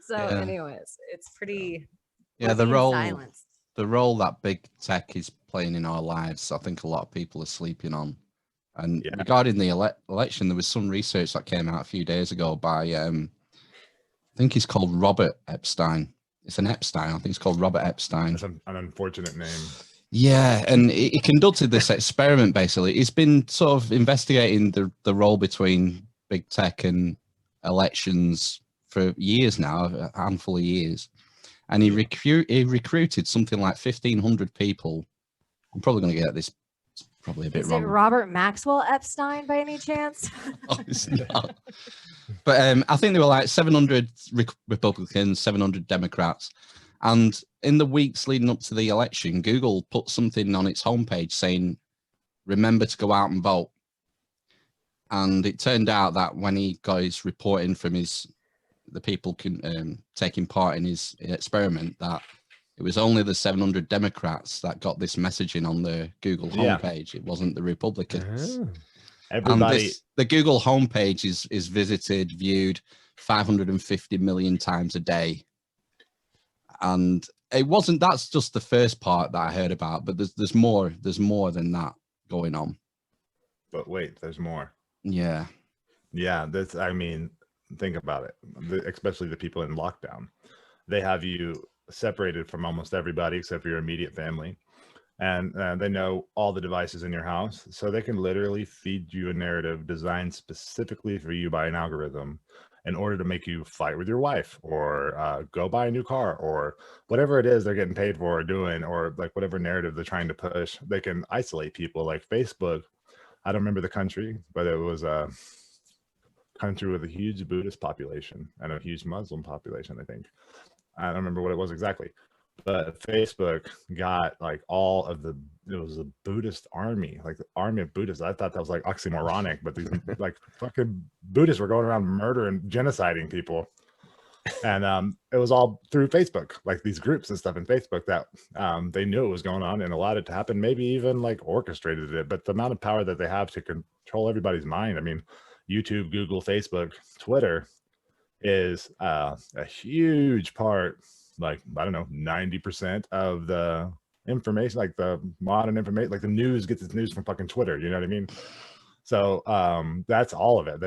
So, anyways, it's pretty. Yeah, the role that big tech is playing in our lives, I think a lot of people are sleeping on. And regarding the election, there was some research that came out a few days ago by, I think he's called Robert Epstein. It's an Epstein. I think it's called Robert Epstein. That's an unfortunate name. Yeah, and he conducted this experiment, basically. He's been sort of investigating the role between big tech and elections for years now, a handful of years. And he recruited something like 1,500 people. I'm probably going to get this probably a bit wrong. Is it Robert Maxwell Epstein by any chance? No, it's not. But I think there were like 700 Republicans, 700 Democrats. And in the weeks leading up to the election, Google put something on its homepage saying, remember to go out and vote. And it turned out that when he got his reporting from the people taking part in his experiment, that it was only the 700 Democrats that got this messaging on the Google homepage. It wasn't the Republicans. Everybody. The Google homepage is visited, viewed 550 million times a day. And it wasn't. That's just the first part that I heard about. But there's more. There's more than that going on. But wait, there's more. Yeah. Yeah. I mean, think about it, especially the people in lockdown. They have you separated from almost everybody except for your immediate family, and they know all the devices in your house, so they can literally feed you a narrative designed specifically for you by an algorithm in order to make you fight with your wife or go buy a new car or whatever it is they're getting paid for or doing, or like whatever narrative they're trying to push. They can isolate people. Like Facebook, I don't remember the country, but it was a country with a huge Buddhist population and a huge Muslim population, I think. I don't remember what it was exactly, but Facebook got like it was a Buddhist army, like the army of Buddhists. I thought that was like oxymoronic, but these like fucking Buddhists were going around murdering, genociding people. And it was all through Facebook, like these groups and stuff in Facebook that they knew it was going on and allowed it to happen, maybe even like orchestrated it. But the amount of power that they have to control everybody's mind, I mean, YouTube, Google, Facebook, Twitter is a huge part, like, I don't know, 90% of the information, like the modern information, like the news gets its news from fucking Twitter, you know what I mean? So that's all of it.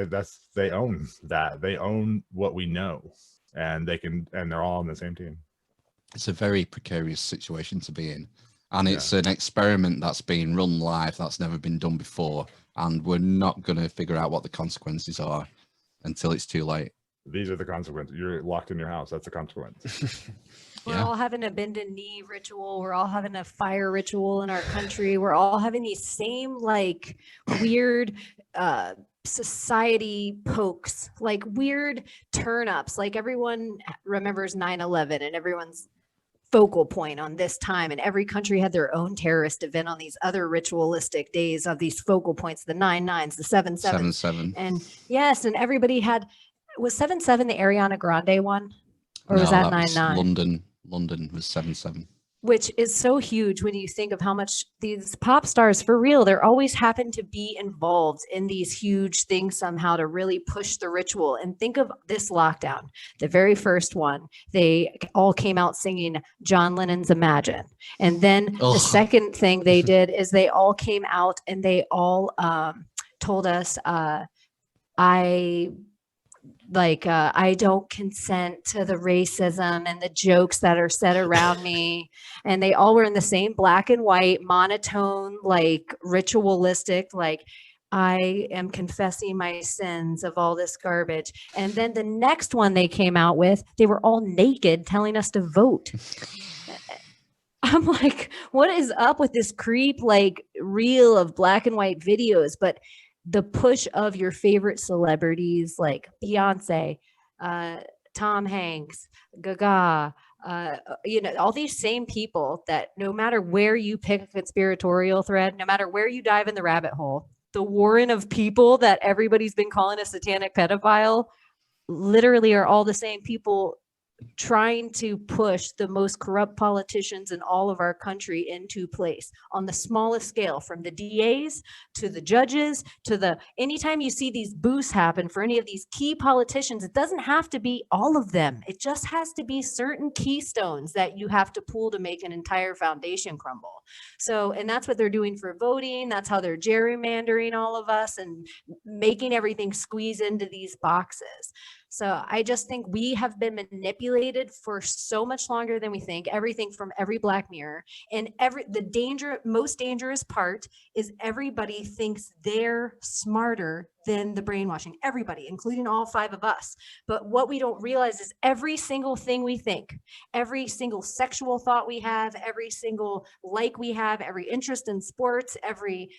They own that. They own what we know, and they're all on the same team. It's a very precarious situation to be in. And it's an experiment that's being run live that's never been done before. And we're not going to figure out what the consequences are until it's too late. These are the consequences. You're locked in your house. That's the consequence. We're all having a bend a knee ritual. We're all having a fire ritual in our country. We're all having these same like weird society pokes, like weird turn-ups. Like everyone remembers 9/11 and everyone's focal point on this time, and every country had their own terrorist event on these other ritualistic days of these focal points, the 9/9s, the 7/7s. And yes, and everybody had, was 7/7 the Ariana Grande one? Or was that 9/9? London was 7/7. Which is so huge when you think of how much these pop stars, for real, they're always happen to be involved in these huge things somehow to really push the ritual. And think of this lockdown, the very first one, they all came out singing John Lennon's Imagine. And then the second thing they did is they all came out and they all told us, I don't consent to the racism and the jokes that are said around me. And they all were in the same black and white, monotone, like ritualistic, like I am confessing my sins of all this garbage. And then the next one they came out with, they were all naked telling us to vote. I'm like, what is up with this creep like reel of black and white videos? But the push of your favorite celebrities like Beyonce, Tom Hanks, Gaga, all these same people that no matter where you pick a conspiratorial thread, no matter where you dive in the rabbit hole, the warren of people that everybody's been calling a satanic pedophile literally are all the same people trying to push the most corrupt politicians in all of our country into place on the smallest scale, from the DAs to the judges to the, anytime you see these boosts happen for any of these key politicians, it doesn't have to be all of them. It just has to be certain keystones that you have to pull to make an entire foundation crumble. So, and that's what they're doing for voting. That's how they're gerrymandering all of us and making everything squeeze into these boxes. So I just think we have been manipulated for so much longer than we think. Everything from every Black Mirror, and most dangerous part is everybody thinks they're smarter than the brainwashing. Everybody, including all 5 of us. But what we don't realize is every single thing we think, every single sexual thought we have, every single like we have, every interest in sports, every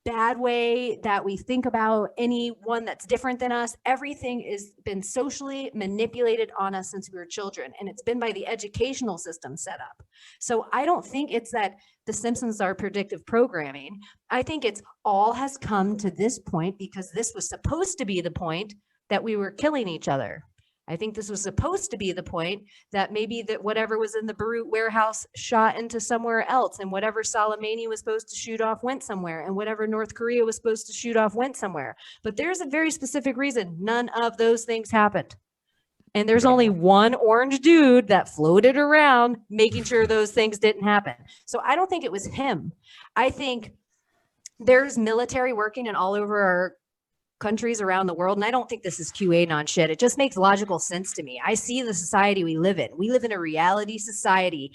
bad way that we think about anyone that's different than us, everything has been socially manipulated on us since we were children, and it's been by the educational system set up. So I don't think it's that the Simpsons are predictive programming. I think it's all has come to this point because this was supposed to be the point that we were killing each other. I think this was supposed to be the point that maybe that whatever was in the Beirut warehouse shot into somewhere else, and whatever Soleimani was supposed to shoot off went somewhere, and whatever North Korea was supposed to shoot off went somewhere. But there's a very specific reason none of those things happened. And there's only one orange dude that floated around making sure those things didn't happen. So I don't think it was him. I think there's military working in all over our countries around the world, and I don't think this is QAnon shit. It just makes logical sense to me. I see the society we live in. We live in a reality society.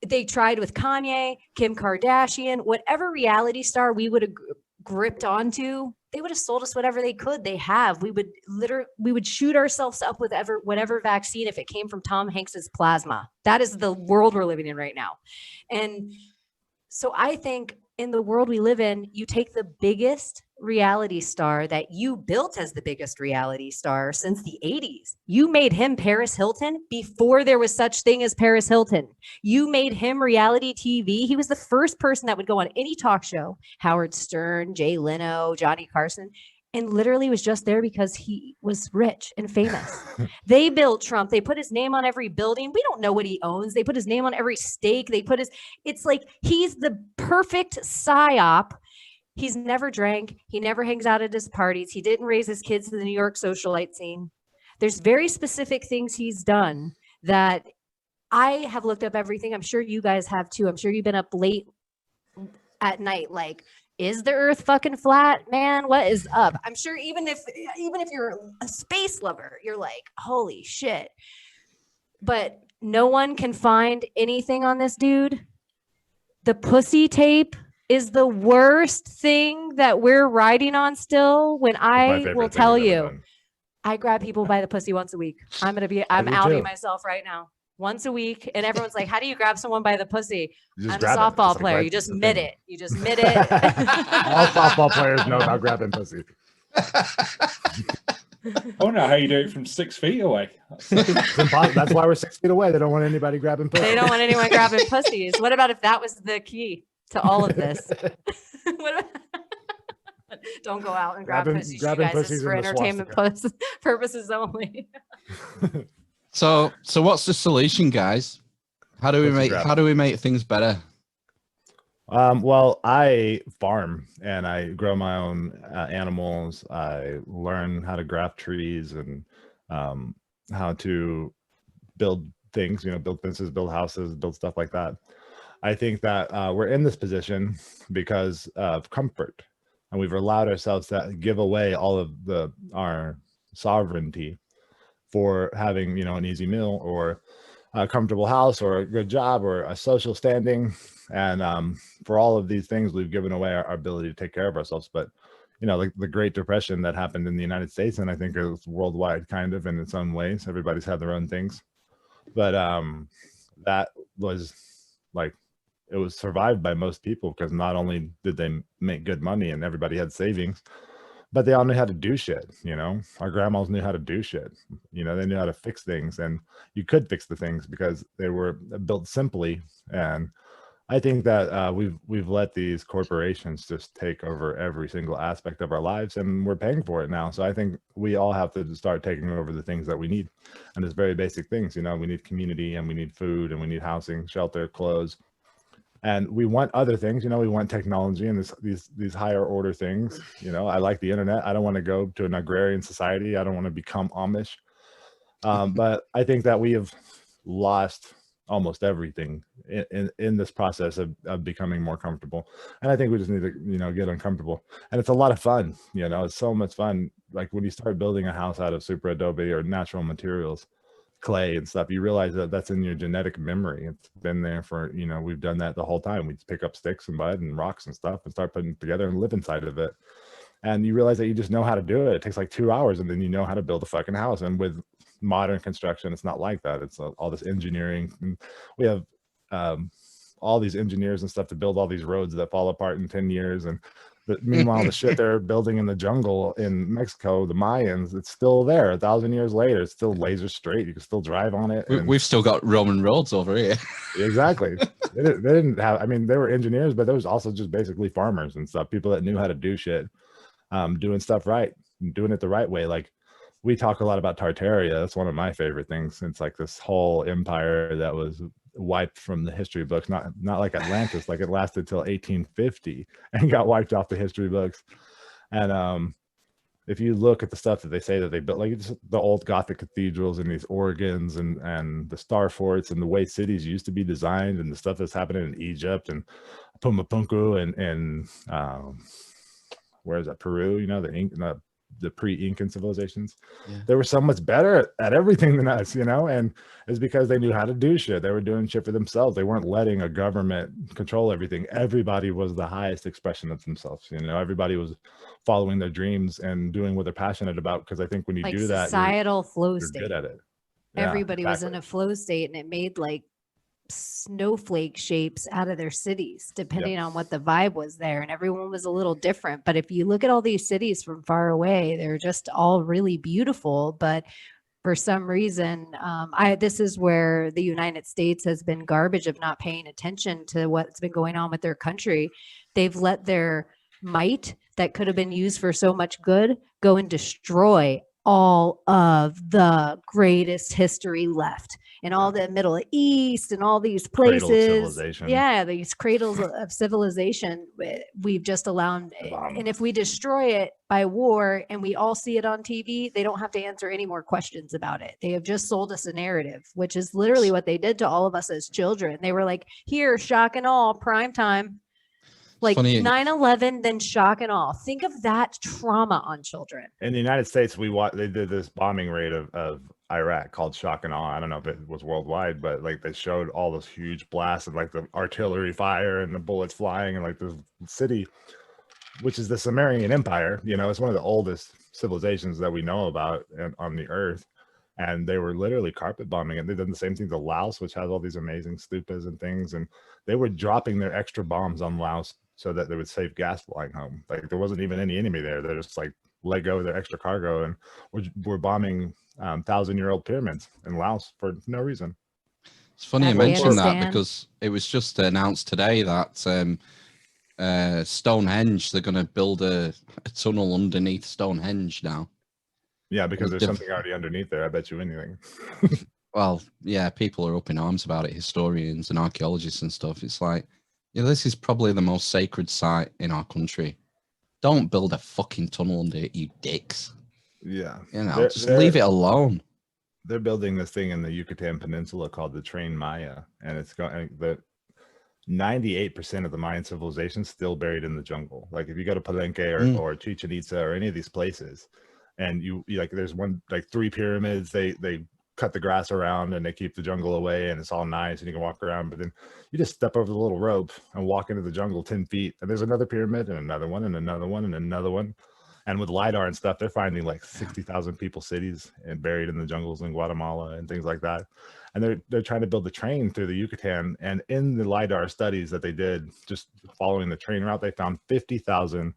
They tried with Kanye, Kim Kardashian, whatever reality star we would have gripped onto, they would have sold us whatever they could. They have. We would shoot ourselves up with whatever vaccine if it came from Tom Hanks's plasma. That is the world we're living in right now. And so I think in the world we live in, you take the biggest reality star that you built as the biggest reality star since the 80s. You made him Paris Hilton before there was such thing as Paris Hilton. You made him reality TV. He was the first person that would go on any talk show, Howard Stern, Jay Leno, Johnny Carson, and literally was just there because he was rich and famous. They built Trump. They put his name on every building. We don't know what he owns. They put his name on every stake. It's like he's the perfect psyop. He's never drank. He never hangs out at his parties. He didn't raise his kids in the New York socialite scene. There's very specific things he's done that I have looked up everything. I'm sure you guys have too. I'm sure you've been up late at night, like, is the earth fucking flat, man? What is up? I'm sure even if you're a space lover, you're like, holy shit. But no one can find anything on this dude. The pussy tape is the worst thing that we're riding on still. When I will tell you, I grab people by the pussy once a week. I'm outing myself right now. Once a week, and everyone's like, how do you grab someone by the pussy? I'm a softball player. You just mid it. You just mid it. All softball players know about grabbing pussy. I don't know how you do it from 6 feet away. That's why we're 6 feet away. They don't want anybody grabbing pussy. They don't want anyone grabbing pussies. What about if that was the key to all of this? Don't go out and grab pussies, you guys. It's for entertainment purposes only. So what's the solution, guys? How do we make things better? Well, I farm and I grow my own animals. I learn how to graft trees and how to build things, build fences, build houses, build stuff like that. I think that we're in this position because of comfort, and we've allowed ourselves to give away all of our sovereignty for having, an easy meal or a comfortable house or a good job or a social standing. And for all of these things, we've given away our ability to take care of ourselves. But, like the Great Depression that happened in the United States, and I think it was worldwide kind of in its own ways. Everybody's had their own things. But that was it was survived by most people because not only did they make good money and everybody had savings, but they all knew how to do shit. You know, our grandmas knew how to do shit. You know, they knew how to fix things, and you could fix the things because they were built simply. And I think that we've let these corporations just take over every single aspect of our lives, and we're paying for it now. So I think we all have to start taking over the things that we need, and it's very basic things. You know, we need community, and we need food, and we need housing, shelter, clothes, and we want other things. You know, we want technology and these higher order things. You know, I like the internet. I don't want to go to an agrarian society. I don't want to become Amish. But I think that we have lost almost everything in this process of becoming more comfortable. And I think we just need to, you know, get uncomfortable. And it's a lot of fun. You know, it's so much fun. Like when you start building a house out of super adobe or natural materials, clay and stuff, you realize that that's in your genetic memory. It's been there for, you know, we've done that the whole time. We just pick up sticks and mud and rocks and stuff and start putting it together and live inside of it. And you realize that you just know how to do it. It takes like 2 hours, and then you know how to build a fucking house. And with modern construction, it's not like that. It's all this engineering. And we have all these engineers and stuff to build all these roads that fall apart in 10 years. And meanwhile, the shit they're building in the jungle in Mexico, the Mayans, it's still there 1,000 years later. It's still laser straight. You can still drive on it. We've still got Roman roads over here. Exactly. They didn't have, I mean, they were engineers, but there was also just basically farmers and stuff, people that knew how to do shit, doing stuff right, doing it the right way. Like, we talk a lot about Tartaria. That's one of my favorite things. It's like this whole empire that was wiped from the history books, not like Atlantis, like it lasted till 1850 and got wiped off the history books. And if you look at the stuff that they say that they built, like the old Gothic cathedrals and these organs and the star forts and the way cities used to be designed and the stuff that's happening in Egypt and Pumapunku and where is that, Peru, you know, the pre-Incan civilizations, they were so much better at everything than us, you know, and it's because they knew how to do shit. They were doing shit for themselves. They weren't letting a government control everything. Everybody was the highest expression of themselves, you know. Everybody was following their dreams and doing what they're passionate about, because I think when you like do that, societal flow you're state. good at it. Everybody Yeah, was in a flow state, and it made like snowflake shapes out of their cities depending on what the vibe was there, and everyone was a little different. But if you look at all these cities from far away, they're just all really beautiful, but for some reason, this is where the United States has been garbage of not paying attention to what's been going on with their country. They've let their might that could have been used for so much good go and destroy all of the greatest history left in all the Middle East and all these places. Yeah, these cradles of civilization we've just allowed. And if we destroy it by war and we all see it on TV, they don't have to answer any more questions about it. They have just sold us a narrative, which is literally what they did to all of us as children. They were like, here, shock and all, prime time. Like 9/11, then shock and awe. Think of that trauma on children. In the United States, they did this bombing raid of Iraq called shock and awe. I don't know if it was worldwide, but like they showed all those huge blasts and like the artillery fire and the bullets flying, and like the city, which is the Sumerian Empire. You know, it's one of the oldest civilizations that we know about on the earth. And they were literally carpet bombing it. They've done the same thing to Laos, which has all these amazing stupas and things. And they were dropping their extra bombs on Laos so that they would save gas flying home. Like there wasn't even any enemy there. They're just like let go of their extra cargo, and we're bombing 1,000-year-old pyramids in Laos for no reason. It's funny you mentioned that, because it was just announced today that Stonehenge, they're going to build a tunnel underneath Stonehenge now. Yeah, because there's something already underneath there. I bet you anything. Well, yeah, people are up in arms about it, historians and archaeologists and stuff. It's like, yeah, this is probably the most sacred site in our country. Don't build a fucking tunnel under it, you dicks. Yeah. You know, just leave it alone. They're building this thing in the Yucatan Peninsula called the Train Maya, and it's going, the 98% of the Mayan civilization still buried in the jungle. Like if you go to Palenque or Chichen Itza or any of these places, and you like, there's one, like 3 pyramids, they cut the grass around and they keep the jungle away, and it's all nice and you can walk around, but then you just step over the little rope and walk into the jungle 10 feet and there's another pyramid and another one and another one and another one. And with LiDAR and stuff, they're finding like 60,000 people cities and buried in the jungles in Guatemala and things like that. And they're trying to build a train through the Yucatan. And in the LiDAR studies that they did, just following the train route, they found 50,000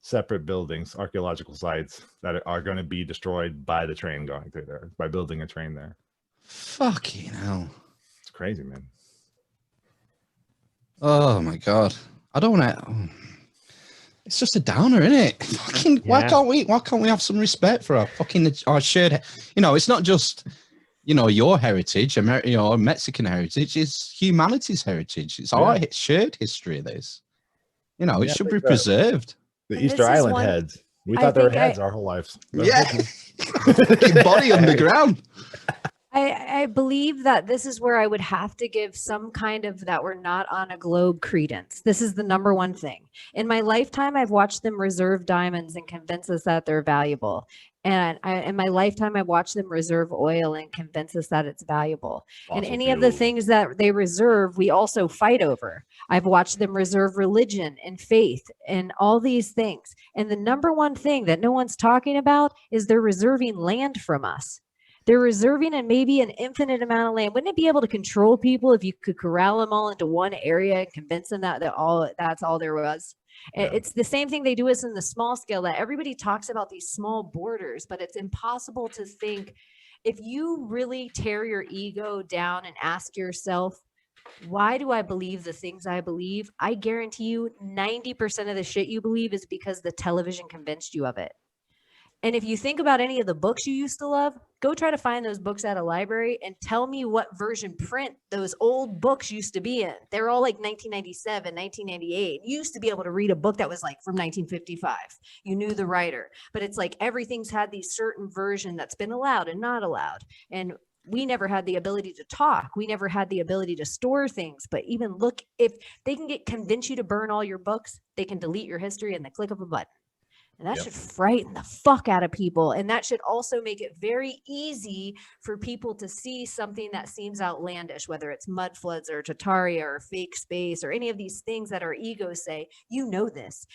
separate buildings, archaeological sites that are going to be destroyed by the train going through there, by building a train there. Fucking hell. It's crazy, man. Oh my God. I don't want to. It's just a downer, isn't it? Fucking, why can't we have some respect for our shared, it's not just, your heritage, Mexican heritage, it's humanity's heritage. It's our shared history, this. It should be preserved. The Easter Island heads. We thought they were heads our whole lives. Yeah. Body underground. I believe that this is where I would have to give some kind of that we're not on a globe credence. This is the number one thing. In my lifetime, I've watched them reserve diamonds and convince us that they're valuable. And in my lifetime, I've watched them reserve oil and convince us that it's valuable. And any of the things that they reserve, we also fight over. I've watched them reserve religion and faith and all these things. And the number one thing that no one's talking about is they're reserving land from us. They're reserving and maybe an infinite amount of land. Wouldn't it be able to control people if you could corral them all into one area and convince them that that's all there was? Yeah. It's the same thing they do us in the small scale, that everybody talks about these small borders, but it's impossible to think. If you really tear your ego down and ask yourself, why do I believe the things I believe? I guarantee you 90% of the shit you believe is because the television convinced you of it. And if you think about any of the books you used to love, go try to find those books at a library and tell me what version print those old books used to be in. They're all like 1997, 1998. You used to be able to read a book that was like from 1955. You knew the writer, but it's like everything's had these certain version that's been allowed and not allowed. And we never had the ability to talk. We never had the ability to store things. But even look, if they can convince you to burn all your books, they can delete your history in the click of a button. And that should frighten the fuck out of people. And that should also make it very easy for people to see something that seems outlandish, whether it's mud floods or Tartaria or fake space or any of these things that our egos say, you know this,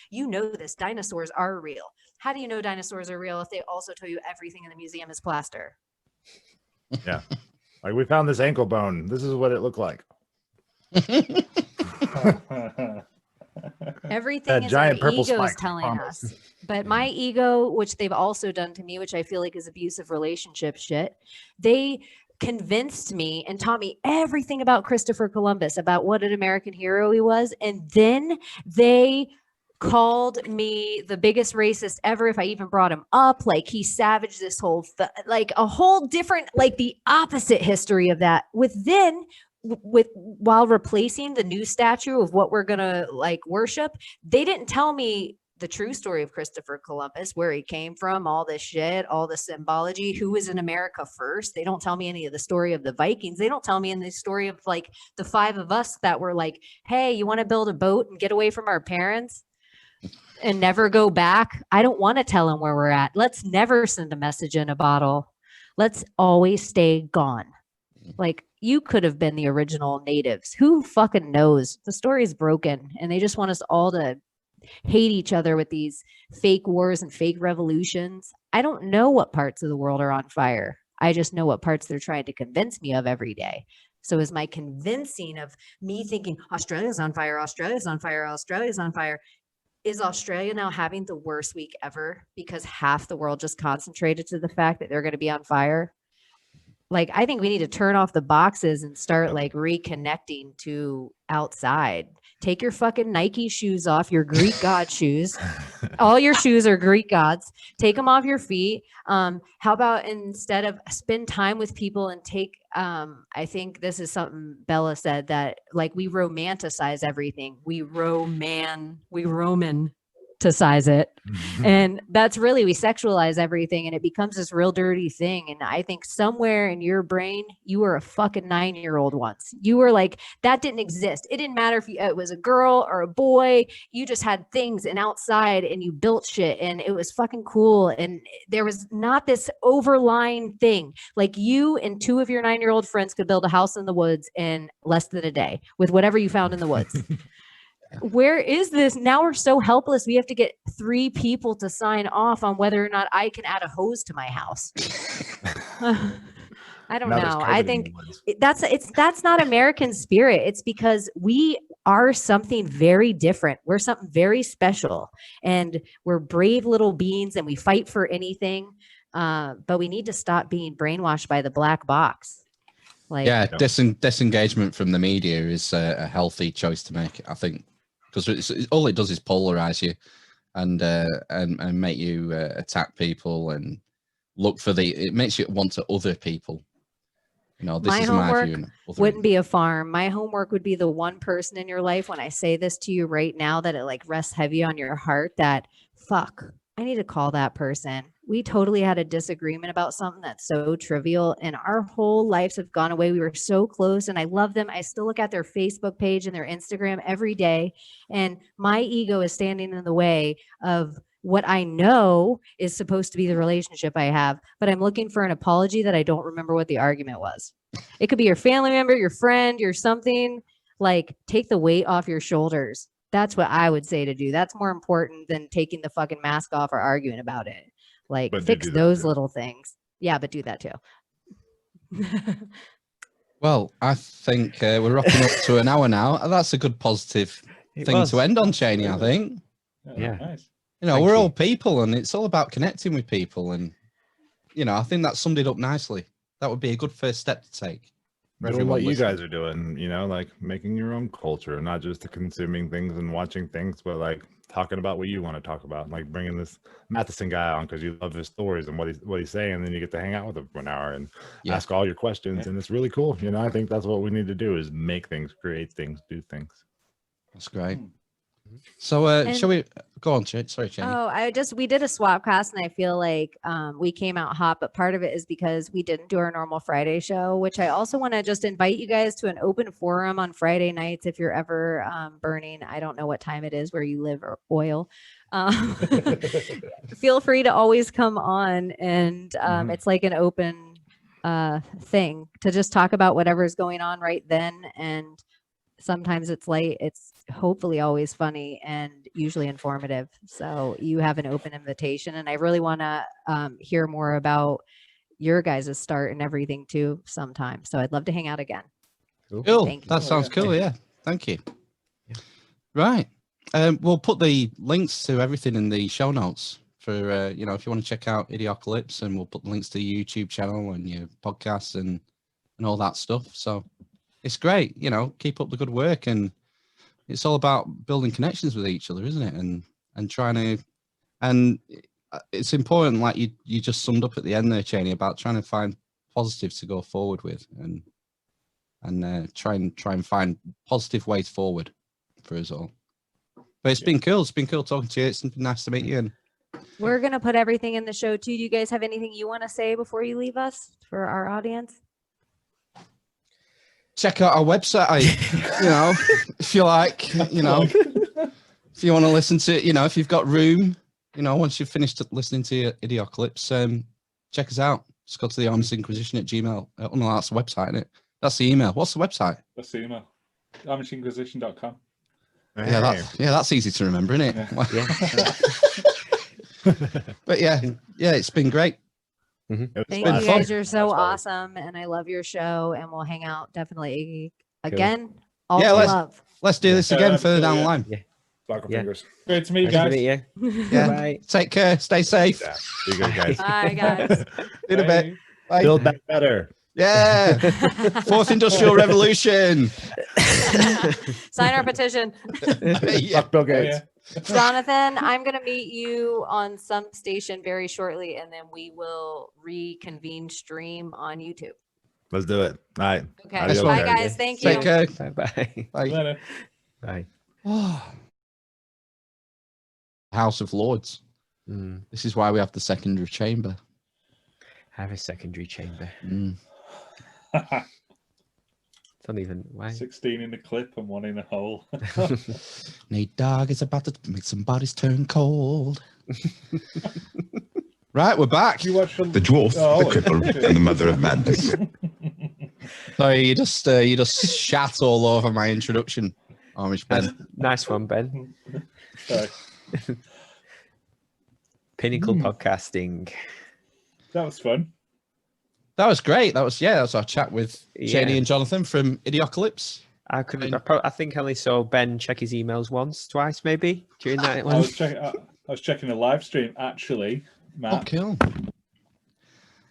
dinosaurs are real. How do you know dinosaurs are real if they also tell you everything in the museum is plaster? Yeah. Like, we found this ankle bone. This is what it looked like. Everything is giant our purple egos spike, telling us. But my ego, which they've also done to me, which I feel like is abusive relationship shit, they convinced me and taught me everything about Christopher Columbus, about what an American hero he was. And then they called me the biggest racist ever if I even brought him up. Like, he savaged this whole, like a whole different, like the opposite history of that. While replacing the new statue of what we're gonna like worship, they didn't tell me the true story of Christopher Columbus, where he came from, all this shit, all the symbology, who was in America first. They don't tell me any of the story of the Vikings. They don't tell me in the story of like the five of us that were like, hey, you want to build a boat and get away from our parents and never go back? I don't want to tell them where we're at. Let's never send a message in a bottle. Let's always stay gone. Like, you could have been the original natives. Who fucking knows? The story is broken, and they just want us all to hate each other with these fake wars and fake revolutions. I don't know what parts of the world are on fire. I just know what parts they're trying to convince me of every day. So is my convincing of me thinking Australia's on fire, Australia's on fire, Australia's on fire. Is Australia now having the worst week ever because half the world just concentrated to the fact that they're going to be on fire? Like, I think we need to turn off the boxes and start like reconnecting to outside. Take your fucking Nike shoes off, your Greek god shoes. All your shoes are Greek gods. Take them off your feet. How about instead of spend time with people and take, I think this is something Bella said, that like we romanticize everything. We romanticize it. And that's really, we sexualize everything and it becomes this real dirty thing. And I think somewhere in your brain, you were a fucking 9-year-old once. You were like, that didn't exist. It didn't matter if it was a girl or a boy. You just had things and outside and you built shit and it was fucking cool. And there was not this overlying thing. Like, you and 2 of your 9-year-old friends could build a house in the woods in less than a day with whatever you found in the woods. Where is this? Now we're so helpless. We have to get 3 people to sign off on whether or not I can add a hose to my house. I don't know. I think that's not American spirit. It's because we are something very different. We're something very special, and we're brave little beings, and we fight for anything. But we need to stop being brainwashed by the black box. Like, yeah, disengagement from the media is a healthy choice to make, I think, because all it does is polarize you and make you attack people and look for it makes you want to other people. You know, this is my view. Wouldn't be a farm. My homework would be the one person in your life, when I say this to you right now, that it like rests heavy on your heart, that fuck, I need to call that person. We totally had a disagreement about something that's so trivial, and our whole lives have gone away. We were so close, and I love them. I still look at their Facebook page and their Instagram every day, and my ego is standing in the way of what I know is supposed to be the relationship I have, but I'm looking for an apology that I don't remember what the argument was. It could be your family member, your friend, your something. Like, take the weight off your shoulders. That's what I would say to do. That's more important than taking the fucking mask off or arguing about it. Like, fix those little things. Yeah, but do that too. Well, I think we're wrapping up to an hour now. That's a good positive thing to end on, Chaney, I think. Yeah. Nice. You know, we're all people, and it's all about connecting with people. And, you know, I think that summed it up nicely. That would be a good first step to take. Doing what you guys are doing, you know, like making your own culture, not just consuming things and watching things, but like talking about what you want to talk about, like bringing this Medecine guy on because you love his stories and what he's saying, and then you get to hang out with him for an hour and ask all your questions, and it's really cool. You know, I think that's what we need to do, is make things, create things, do things. That's great. So shall we go on? Sorry, Chaney. Oh, we did a Swapcast, and I feel like we came out hot, but part of it is because we didn't do our normal Friday show, which I also want to just invite you guys to an open forum on Friday nights if you're ever burning. I don't know what time it is where you live, or oil. Feel free to always come on, and it's like an open thing to just talk about whatever's going on right then. And sometimes it's light, it's hopefully always funny, and usually informative. So you have an open invitation, and I really want to hear more about your guys' start and everything too sometime. So I'd love to hang out again. Cool. That sounds cool. Yeah. Thank you. Yeah. Right. We'll put the links to everything in the show notes for, you know, if you want to check out Idiocalypse, and we'll put links to your YouTube channel and your podcasts and all that stuff. So it's great, you know, keep up the good work, and it's all about building connections with each other, isn't it? And trying to, and it's important, like you just summed up at the end there, Chaney, about trying to find positives to go forward with, and try and find positive ways forward for us all. But it's been cool. It's been cool talking to you. It's been nice to meet you. And we're gonna put everything in the show too. Do you guys have anything you want to say before you leave us for our audience? Check out our website, you know, if you like, you know, if you want to listen to it, you know, if you've got room, you know, once you've finished listening to Idiocalypse, check us out. Just go to the Arms Inquisition at Gmail. Oh, no, that's the website, isn't it? That's the email. What's the website? That's the email. AmishInquisition.com. Yeah, that's easy to remember, isn't it? Yeah. But yeah, it's been great. Thank you guys. You're so awesome, and I love your show, and we'll hang out definitely again. All love. Let's do this again further down the line. Fingers. Great to meet you guys. Yeah. Bye. Take care. Stay safe. Yeah. Be good, guys. Bye, guys. In a bit. Bye. Build back better. Yeah. Fourth Industrial Revolution. Sign our petition. Fuck Bill Gates. Jonathan, I'm going to meet you on some station very shortly, and then we will reconvene stream on YouTube. Let's do it. All right. Okay. Bye, guys. Thank you. Take care. Bye-bye. Bye. Bye. House of Lords. This is why we have the secondary chamber. Have a secondary chamber. Don't even why 16 in the clip and 1 in the hole. Nate Dogg is about to make some bodies turn cold. Right, we're back. You watch the dwarf, the cripple, and the mother of madness. Sorry, you just shat all over my introduction, Amish Ben. Nice one, Ben. Sorry. Pinnacle podcasting. That was fun. That was great. That was our chat with Chaney and Jonathan from Idiocalypse. I think I only saw Ben check his emails twice, maybe during that one. I was checking the live stream actually, Matt. Oh,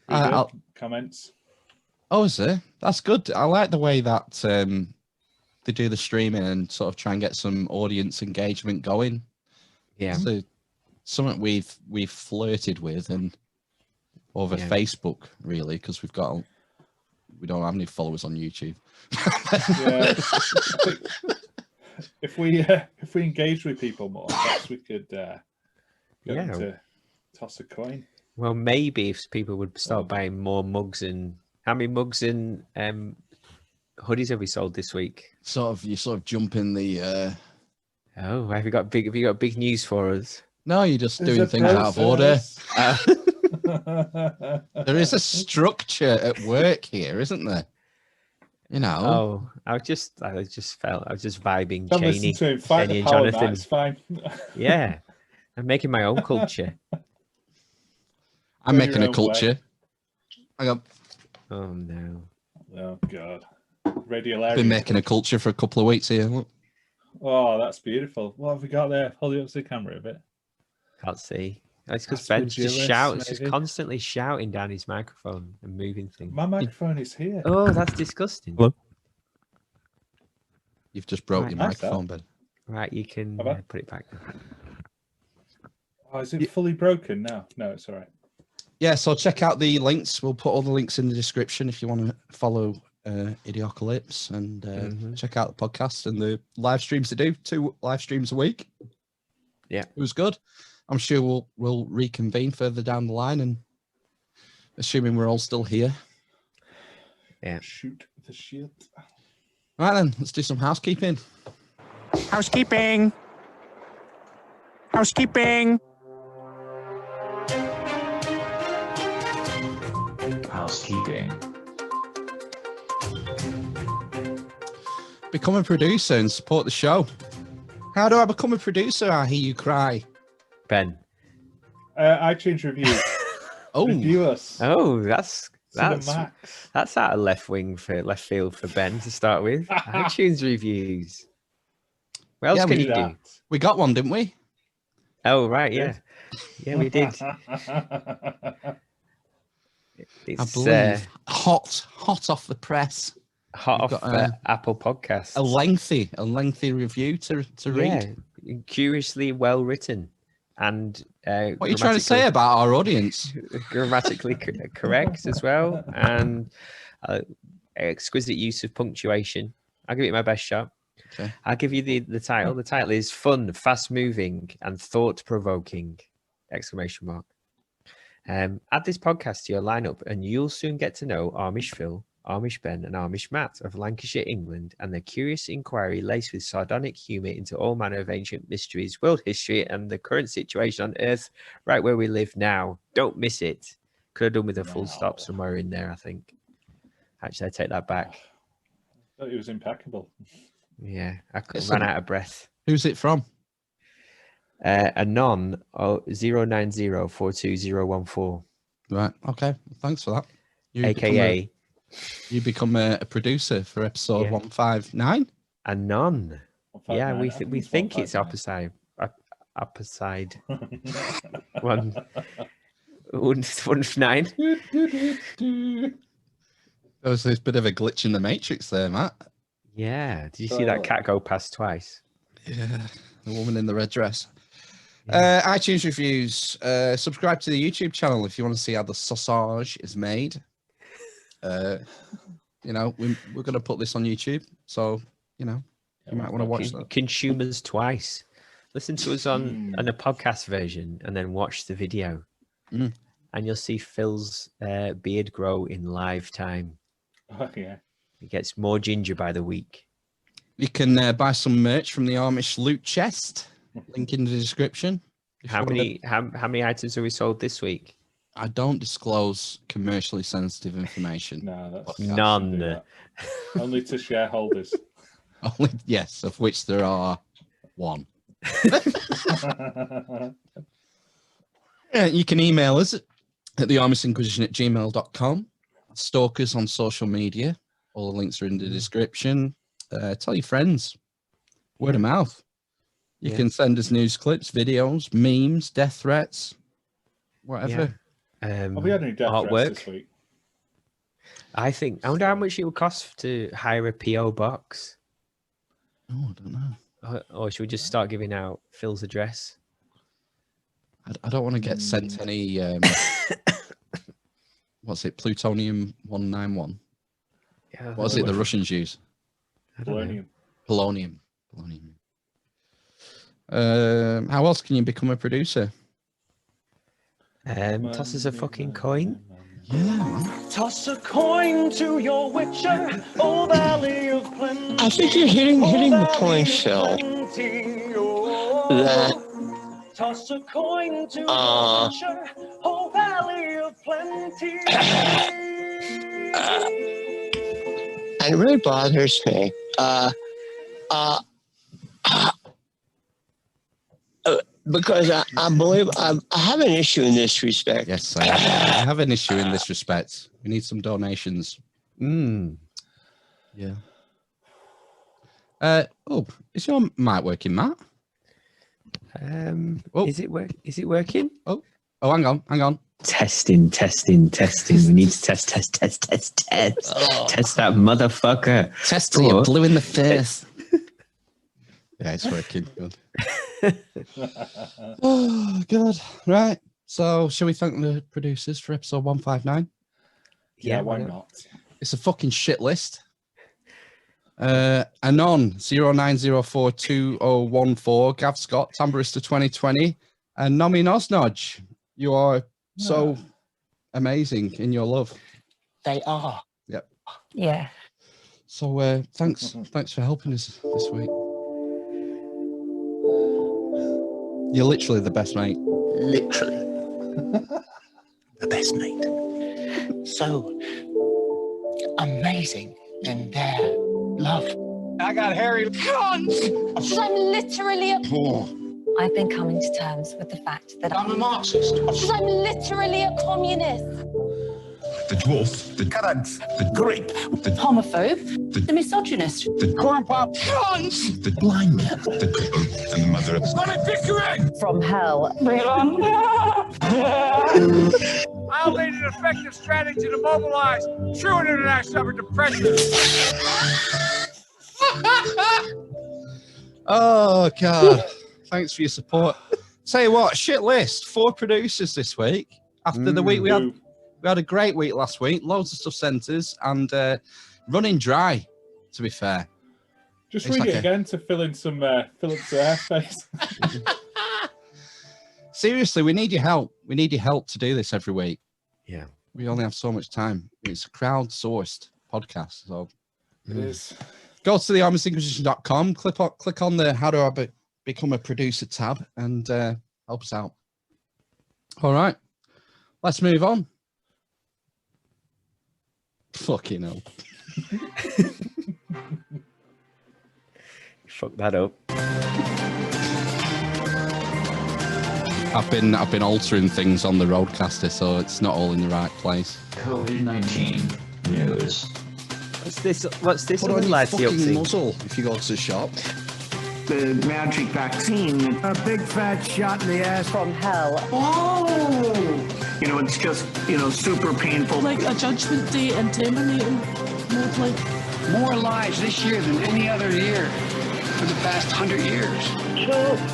cool. Comments. Oh, is there? That's good. I like the way that they do the streaming and sort of try and get some audience engagement going. Yeah. So something we've flirted with and over Facebook, really, because we don't have any followers on YouTube. Yeah. If we engage with people more, perhaps we could get them to toss a coin. Well, maybe if people would start buying more mugs and how many mugs and hoodies have we sold this week? You jump in the. Oh, have you got big news for us? No, you're just doing things out of order. There is a structure at work here, isn't there? You know. Oh, I was just vibing. Don't listen to him. Fight the power, Jonathan. It's fine. Yeah, I'm making my own culture. I'm making a culture. Hang on. Oh no. Oh God. Radio. Been making a culture for a couple of weeks here. Look. Oh, that's beautiful. What have we got there? Hold it up to the camera a bit. Can't see. It's because Ben's just constantly shouting down his microphone and moving things. My microphone is here. Oh, that's disgusting. Hello? You've just broke your microphone, Ben. Right, you can put it back. Oh, is it fully broken now? No, it's all right. Yeah, so check out the links. We'll put all the links in the description if you want to follow Idiocalypse and check out the podcast and the live streams they do. 2 live streams a week. Yeah, it was good. I'm sure we'll reconvene further down the line, and assuming we're all still here. Yeah. Shoot the shit. Right then, let's do some housekeeping. Housekeeping. Housekeeping. Housekeeping. Become a producer and support the show. How do I become a producer? I hear you cry. Ben. iTunes review. Review us. Oh, that's out of left field for Ben to start with. iTunes reviews. What else can you do? We got one, didn't we? Oh right, yeah, we did. I believe hot off the press. Hot off Apple Podcasts. A lengthy review to read. Curiously well written. And what are you trying to say about our audience? Grammatically correct as well, and exquisite use of punctuation. I'll give it my best shot. Okay. I'll give you the title. The title is fun, fast-moving, and thought-provoking! ! Add this podcast to your lineup, and you'll soon get to know Amish Phil, Amish Ben, and Amish Matt of Lancashire, England, and their curious inquiry laced with sardonic humour into all manner of ancient mysteries, world history, and the current situation on Earth, right where we live now. Don't miss it. Could have done with a full stop somewhere in there, I think. Actually, I take that back. I thought it was impeccable. Yeah, I ran out of breath. Who's it from? Anon 090-42014. Right. Okay. Thanks for that. AKA. You become a producer for episode 159. Anon. Yeah, we think it's opposite. One 9. There's a bit of a glitch in the matrix there, Matt. Yeah. Did you see that cat go past twice? Yeah. The woman in the red dress. Yeah. iTunes reviews. Subscribe to the YouTube channel if you want to see how the sausage is made. We're going to put this on YouTube, so you might want to watch that. Consumers twice. Listen to us on a podcast version, and then watch the video, and you'll see Phil's beard grow in live time. Oh, yeah. It gets more ginger by the week. You can buy some merch from the Amish Loot Chest. Link in the description. How many items have we sold this week? I don't disclose commercially sensitive information. No, that's none. That. Only to shareholders. Only, yes, of which there are one. You can email us at thearmisinquisition@gmail.com. @stalkers on social media. All the links are in the description. Tell your friends. Word of mouth. You can send us news clips, videos, memes, death threats, whatever. Have we had any death threats this week? I wonder how much it would cost to hire a PO box. Oh, I don't know. Or should we just start giving out Phil's address? I don't want to get sent any. What's it? Plutonium 191. Yeah, what is it? The Russians use? Polonium. Polonium. How else can you become a producer? Toss us a fucking coin. Yeah. Toss a coin to your witcher, oh valley of plenty. I think you're hitting the point, Phil. That toss a coin to your witcher, oh valley of plenty. it really bothers me. Because I believe I have an issue in this respect. Yes, I have an issue in this respect. We need some donations. Yeah. Is your mic working, Matt? Is it working? Oh, hang on. Testing. We need to test. Test that motherfucker. Test till you're blue in the face. Yeah, it's working. Good. Oh, God. Right. So, shall we thank the producers for episode 159? Yeah, why not? It's a fucking shit list. Anon 09042014, Gav Scott, Tambarista 2020, and Nomi Nosnodge. You are so amazing in your love. They are. Yep. Yeah. So thanks for helping us this week. You're literally the best mate. Literally. The best mate. So amazing in their love. I got hairy guns. I'm literally a... Poor. I've been coming to terms with the fact that I'm a Marxist. I'm literally a communist. The dwarf, the cunt, the grape, the Homophobe, the misogynist, the cornpop, cunt, the blind man, the cripple, and the mother of Sonny Pickering. from hell. I'll lead an effective strategy to mobilize true international summer depression. Oh, God. Thanks for your support. Tell you what, shit list. 4 producers this week. After the week we had a great week last week. Loads of stuff sent us and running dry, to be fair. Just read it again to fill up some airspace. Seriously, we need your help. We need your help to do this every week. Yeah. We only have so much time. It's a crowdsourced podcast. So it is. Go to thearmousinquisition.com, click on the How Do I Become a Producer tab and help us out. All right. Let's move on. Fucking hell. Fuck that up. I've been altering things on the Roadcaster, so it's not all in the right place. COVID-19 news. What's this? Put on your fucking muzzle if you go to the shop. The magic vaccine. A big fat shot in the ass. From hell. Oh! You know, it's just, super painful. Like a judgment day and Terminator mode, like. More lives this year than any other year for the past 100 years.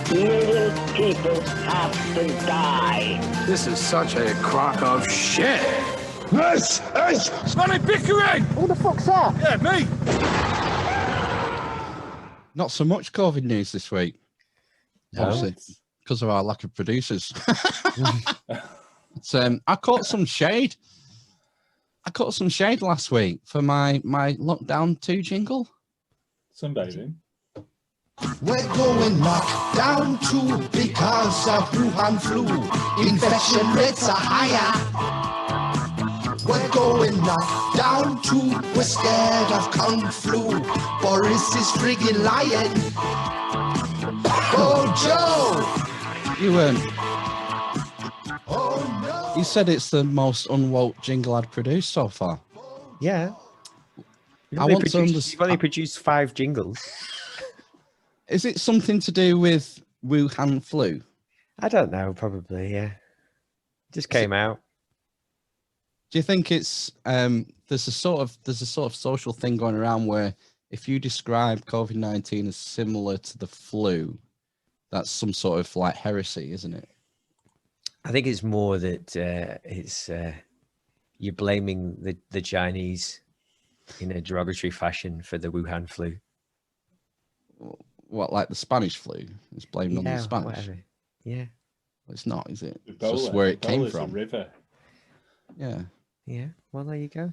2 million people have to die. This is such a crock of shit. This is Sonny Pickering! Who the fuck's that? Yeah, me! Not so much COVID news this week. Obviously, because of our lack of producers. I caught some shade. Last week for my Lockdown 2 jingle. Sunbathing. We're going lockdown 2 because of Wuhan flu. Infection rates are higher. We're going lockdown 2. We're scared of Kung Flu. Boris is friggin' lying. Oh, Joe! You said it's the most unwoke jingle I'd produced so far. Yeah. I want to understand. You've only produced 5 jingles. Is it something to do with Wuhan flu? I don't know. Probably, yeah. Just came out. Do you think it's there's a sort of social thing going around where if you describe COVID-19 as similar to the flu, that's some sort of like heresy, isn't it? I think it's more that it's you're blaming the Chinese in a derogatory fashion for the Wuhan flu. What, like the Spanish flu? It's blamed on the Spanish. Whatever. Yeah. Well, it's not, is it? Ebola, It's just where it came Ebola's from. A river. Yeah. Yeah. Well, there you go.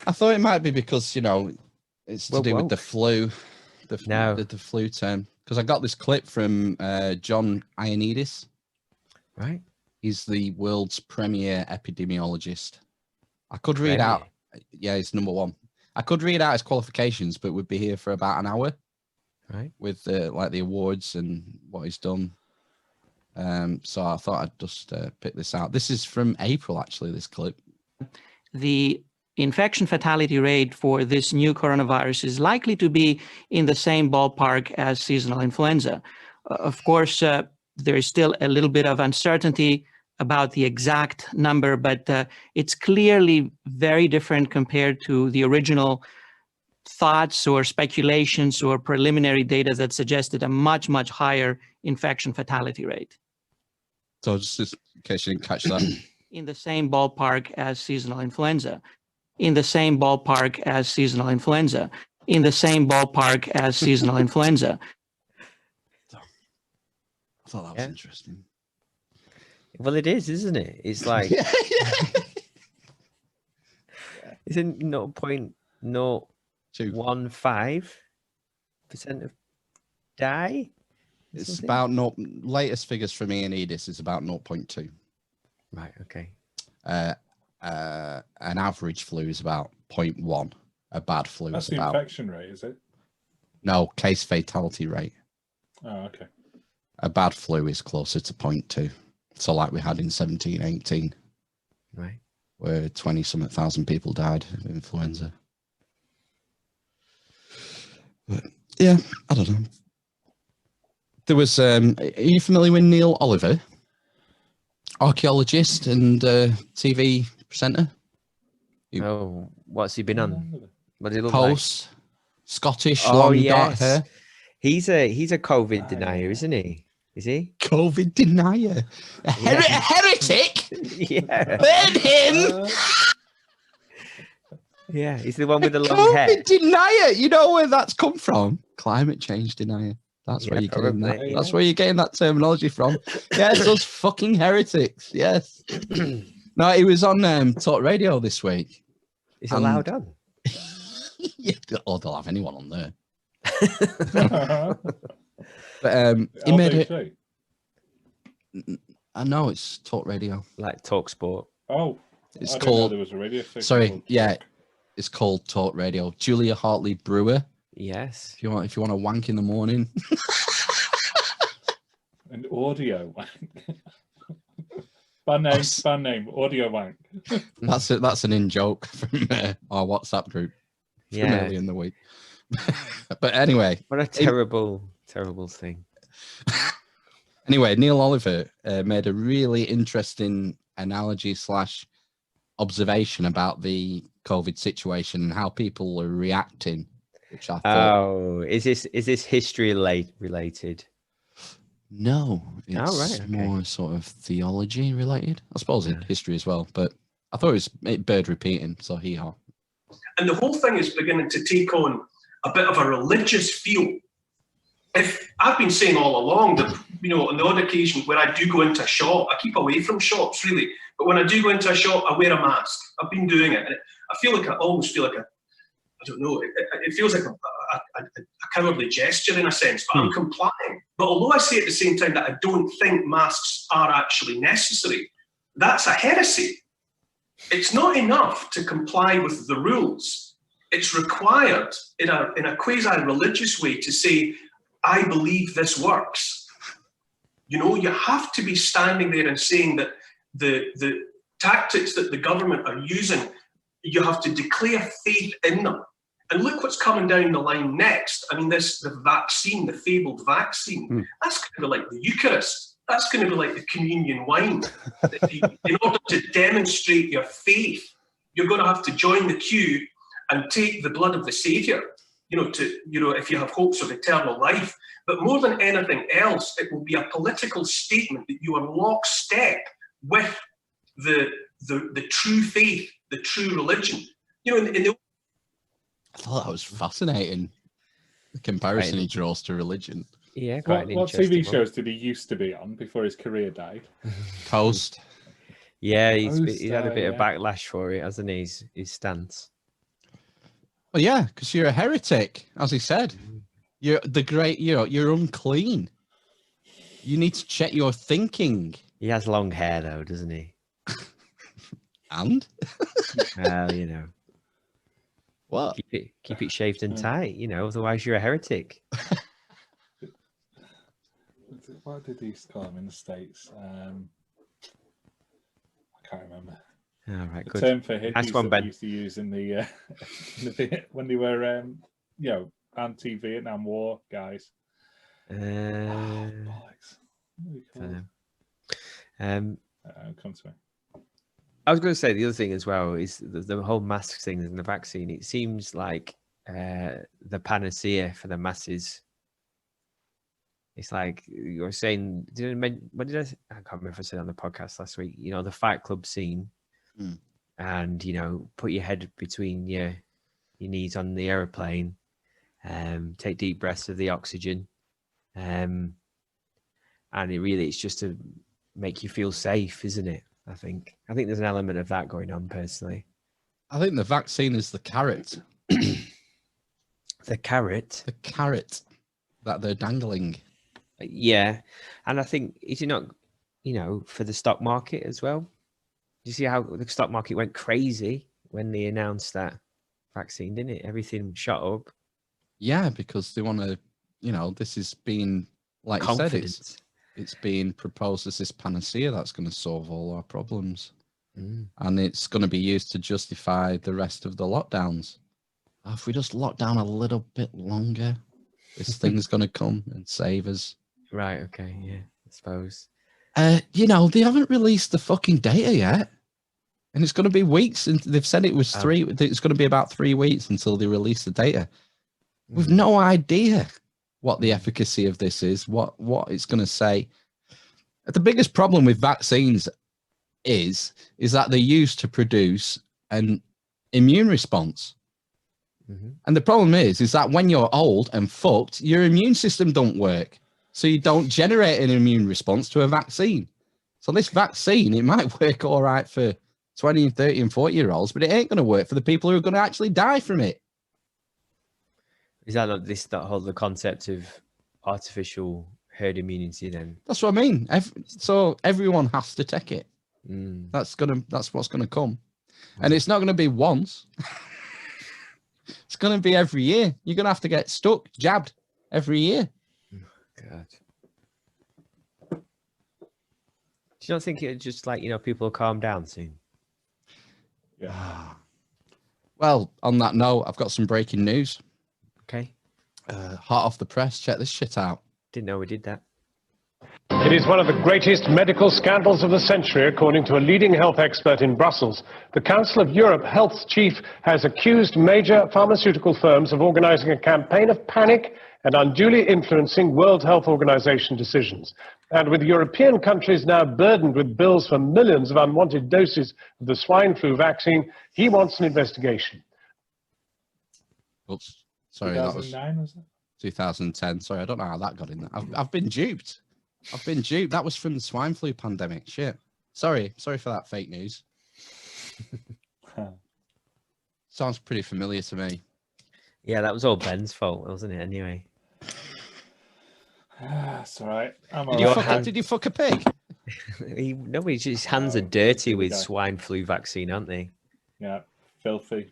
I thought it might be because, you know, it's to do with the flu. The flu term. Because I got this clip from John Ioannidis. Right. He's the world's premier epidemiologist. I could read out. Yeah, he's number 1. I could read out his qualifications, but we'd be here for about an hour. Right. With like the awards and what he's done. So I thought I'd just pick this out. This is from April, actually, this clip. The infection fatality rate for this new coronavirus is likely to be in the same ballpark as seasonal influenza. Of course, there is still a little bit of uncertainty about the exact number, but it's clearly very different compared to the original thoughts or speculations or preliminary data that suggested a much, much higher infection fatality rate. So just in case you didn't catch that. In the same ballpark as seasonal influenza. In the same ballpark as seasonal influenza. In the same ballpark as seasonal influenza. I thought that was interesting. Well, it is, isn't it? It's like isn't 0.015% of die? It's about latest figures from Ioannidis is about 0.2. Right. Okay. An average flu is about 0.1. A bad flu That's is the about. infection rate, is it? No, case fatality rate. Oh, okay. A bad flu is closer to 0.2. So like we had in 17-18. Right. Where 20-something thousand people died of influenza. But yeah, I don't know. There was, are you familiar with Neil Oliver? Archaeologist and TV presenter. Oh, what's he been on? What does he look Post, like? Scottish, long dark hair. He's a COVID denier, isn't he? Is he? COVID denier. A heretic? Yeah. Burn him! Yeah, he's the one with the long hair. COVID denier! You know where that's come from? Climate change denier. That's where you're getting that. Yeah. That's where you're getting that terminology from. Yes, those fucking heretics. Yes. No, he was on Talk Radio this week. Is allowed on? Yeah, they'll have anyone on there. But he made it. I know it's Talk Radio, like Talk Sport. Oh, it's I didn't called. know there was a radio station. Sorry, yeah, it's called Talk Radio. Julia Hartley Brewer. Yes. If you want to wank in the morning. An audio wank. Bad name, audio wank. That's it. That's an in joke from our WhatsApp group. From early in the week. But anyway, what a terrible thing. Anyway, Neil Oliver made a really interesting analogy / observation about the COVID situation and how people are reacting, which I thought. Oh, is this history related? No, it's more sort of theology related. I suppose in history as well, but I thought it was bird repeating, so hee-haw. And the whole thing is beginning to take on a bit of a religious feel. If I've been saying all along that, on the odd occasion where I do go into a shop, I keep away from shops really, but when I do go into a shop, I wear a mask. I've been doing it, and I almost feel like I don't know, it feels like a cowardly gesture in a sense, but I'm complying. But although I say at the same time that I don't think masks are actually necessary, that's a heresy. It's not enough to comply with the rules. It's required in a quasi-religious way to say, I believe this works. You have to be standing there and saying that the tactics that the government are using you have to declare faith in them. And look what's coming down the line next. I mean, the vaccine, the fabled vaccine, that's going to be like the Eucharist. That's going to be like the communion wine. In order to demonstrate your faith, you're going to have to join the queue and take the blood of the Saviour, if you have hopes of eternal life. But more than anything else, it will be a political statement that you are lockstep with the true faith, the true religion. I thought that was fascinating. The comparison he draws to religion. Yeah, what TV shows did he used to be on before his career died? Coast. Yeah, he's had a bit of backlash for it, hasn't he? His stance. Well, yeah, because you're a heretic, as he said. You're you're unclean. You need to check your thinking. He has long hair, though, doesn't he? And? Well, What? Keep it shaved and tight, otherwise you're a heretic. What did he call him in the States? I can't remember. All right, the good. term for hippies Nice one, that Ben. we used to use in the when they were anti-Vietnam War guys. Bollocks. What do we call it? Come to me. I was going to say the other thing as well is the whole mask thing and the vaccine. It seems like the panacea for the masses. It's like you were saying. What did I can't remember if I said on the podcast last week. The Fight Club scene, and put your head between your knees on the aeroplane, take deep breaths of the oxygen, and it's just to make you feel safe, isn't it? I think there's an element of that going on personally. I think the vaccine is the carrot. The carrot? The carrot that they're dangling. Yeah. And I think, is it not, for the stock market as well? Do you see how the stock market went crazy when they announced that vaccine, didn't it? Everything shot up. Yeah, because they want to, this is being, like you said, it's being proposed as this panacea that's going to solve all our problems. And it's going to be used to justify the rest of the lockdowns. If we just lock down a little bit longer, this thing's going to come and save us. Right, okay, yeah, I suppose. They haven't released the fucking data yet. And it's going to be weeks. And they've said it was it's going to be about 3 weeks until they release the data. We've no idea what the efficacy of this is, what it's going to say. The biggest problem with vaccines is that they're used to produce an immune response. And the problem is that when you're old and fucked, your immune system don't work. So you don't generate an immune response to a vaccine. So this vaccine, it might work all right for 20 and 30 and 40-year-olds, but it ain't going to work for the people who are going to actually die from it. Is that not the concept of artificial herd immunity then? That's what I mean. So everyone has to take it. That's what's gonna come. And it's not going to be once. It's going to be every year. You're going to have to get jabbed every year. God. Do you not think it just people will calm down soon? Yeah. Well, on that note, I've got some breaking news. Okay. Hot off the press. Check this shit out. Didn't know we did that. It is one of the greatest medical scandals of the century, according to a leading health expert in Brussels. The Council of Europe health chief has accused major pharmaceutical firms of organizing a campaign of panic and unduly influencing World Health Organization decisions. And with European countries now burdened with bills for millions of unwanted doses of the swine flu vaccine, he wants an investigation. Oops. Sorry, 2009, that was it? 2010. Sorry, I don't know how that got in there. I've been duped. That was from the swine flu pandemic. Shit. Sorry for that fake news. Sounds pretty familiar to me. Yeah, that was all Ben's fault, wasn't it? Anyway. That's all right. Did you fuck a pig? His hands are dirty with swine flu vaccine, aren't they? Yeah, filthy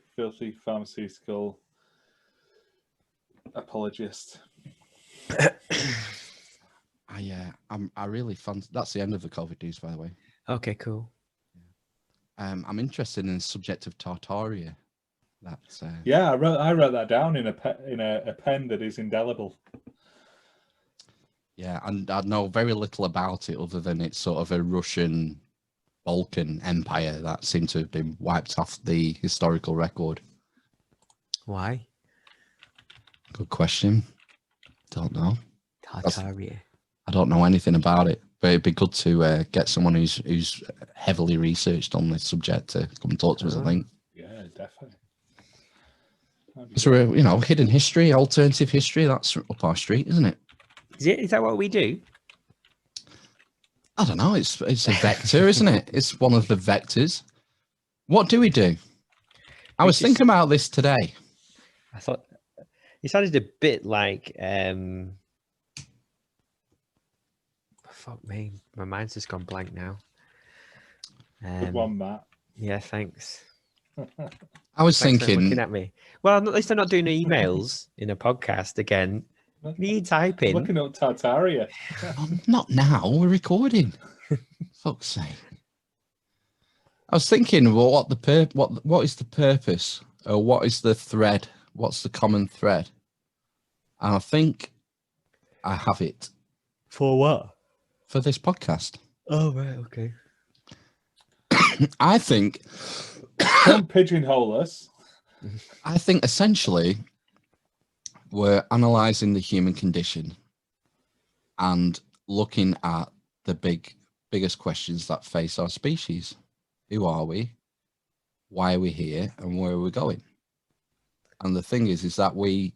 pharmaceutical apologist. I really fun. That's the end of the COVID news, by the way. Okay, cool. I'm interested in the subject of Tartaria. That's yeah, I wrote that down in a pen that is indelible. Yeah, and I know very little about it other than it's sort of a Russian Balkan empire that seemed to have been wiped off the historical record. Why? Good question. Don't know. Tartaria. I don't know anything about it, but it'd be good to get someone who's heavily researched on this subject to come and talk to us, I think. Yeah, definitely. So, hidden history, alternative history, that's up our street, isn't it? Is that what we do? I don't know. It's a vector, isn't it? It's one of the vectors. What do we do? I was thinking about this today. I thought it sounded a bit like fuck me, my mind's just gone blank now. Good one, Matt. Yeah, thanks. I was Thanks for thinking, looking at me. Well, at least I'm not doing emails in a podcast again. What are you typing? Looking up Tartaria. Not now. We're recording. Fuck's sake. I was thinking, well, what is the purpose, or what is the thread? What's the common thread? And I think I have it. For what? For this podcast. Oh right, okay. I think. Don't pigeonhole us. I think essentially we're analysing the human condition and looking at the biggest questions that face our species. Who are we? Why are we here? And where are we going? And the thing is that we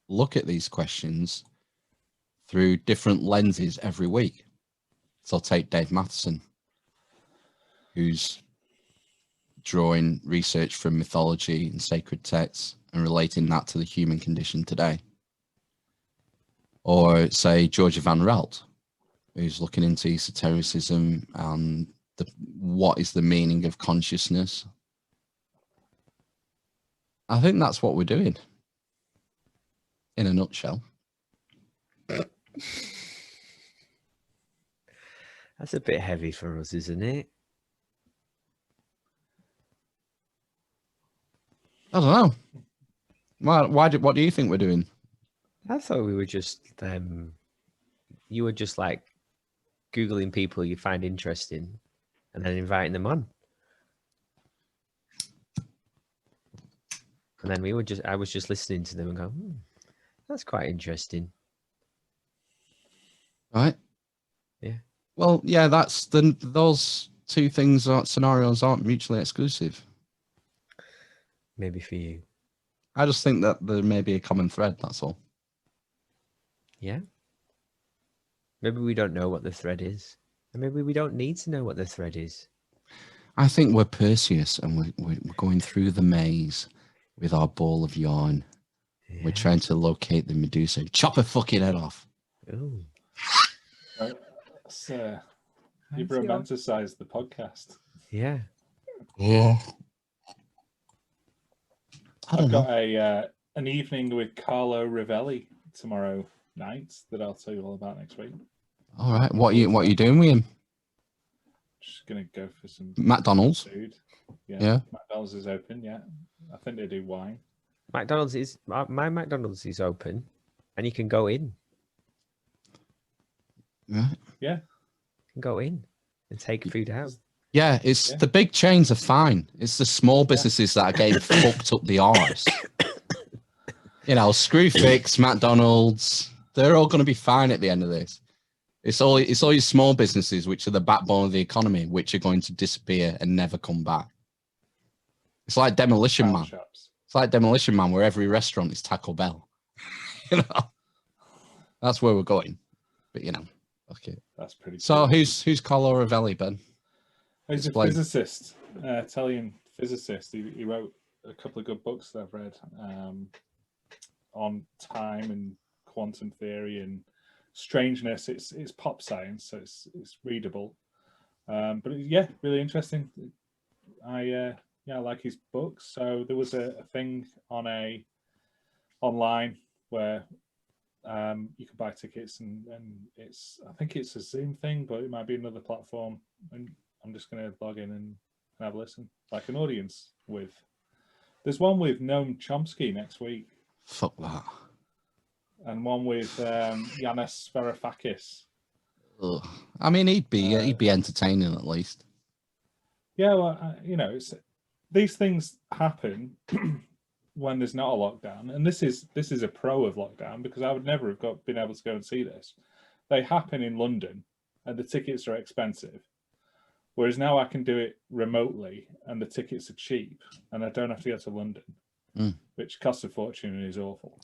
look at these questions through different lenses every week. So I'll take Dave Matheson, who's drawing research from mythology and sacred texts and relating that to the human condition today. Or say George Van Relt, who's looking into esotericism and what is the meaning of consciousness. I think that's what we're doing in a nutshell. That's a bit heavy for us, isn't it? I don't know. What do you think we're doing? I thought we were just you were just like Googling people you find interesting and then inviting them on. And then I was just listening to them and going, that's quite interesting. Right. Yeah. Well, yeah, those two things scenarios aren't mutually exclusive. Maybe for you. I just think that there may be a common thread, that's all. Yeah. Maybe we don't know what the thread is. And maybe we don't need to know what the thread is. I think we're Perseus and we're going through the maze with our ball of yarn. Yeah. We're trying to locate the Medusa and chop her fucking head off. Ooh. Right. You've romanticized the podcast. Yeah. Yeah. I've got an evening with Carlo Ravelli tomorrow night that I'll tell you all about next week. All right. What are you doing with him? Just gonna go for some McDonald's food. Yeah. McDonald's is open. Yeah, I think they do wine. My McDonald's is open, and you can go in. Right. Yeah. You can go in and take food out. Yeah, the big chains are fine. It's the small businesses that are getting fucked up the arse. Screwfix, McDonald's, they're all going to be fine at the end of this. It's all your small businesses, which are the backbone of the economy, which are going to disappear and never come back. It's like Demolition Man. Shops. It's like Demolition Man, where every restaurant is Taco Bell. That's where we're going. But okay. That's pretty. So cool. Who's Carlo Ravelli, Ben? He's a physicist, Italian physicist. He wrote a couple of good books that I've read on time and quantum theory and strangeness. It's pop science, so it's readable. But yeah, really interesting. I like his books. So there was a thing online where you can buy tickets and I think it's a Zoom thing, but it might be another platform. And I'm just going to log in and and have a listen, like an audience with. There's one with Noam Chomsky next week. Fuck that. And one with Yanis Varoufakis. Ugh. I mean, he'd be entertaining at least. Yeah, well, you know, these things happen when there's not a lockdown, and this is a pro of lockdown, because I would never have been able to go and see this. They happen in London, and the tickets are expensive. Whereas now I can do it remotely, and the tickets are cheap, and I don't have to go to London, which costs a fortune and is awful.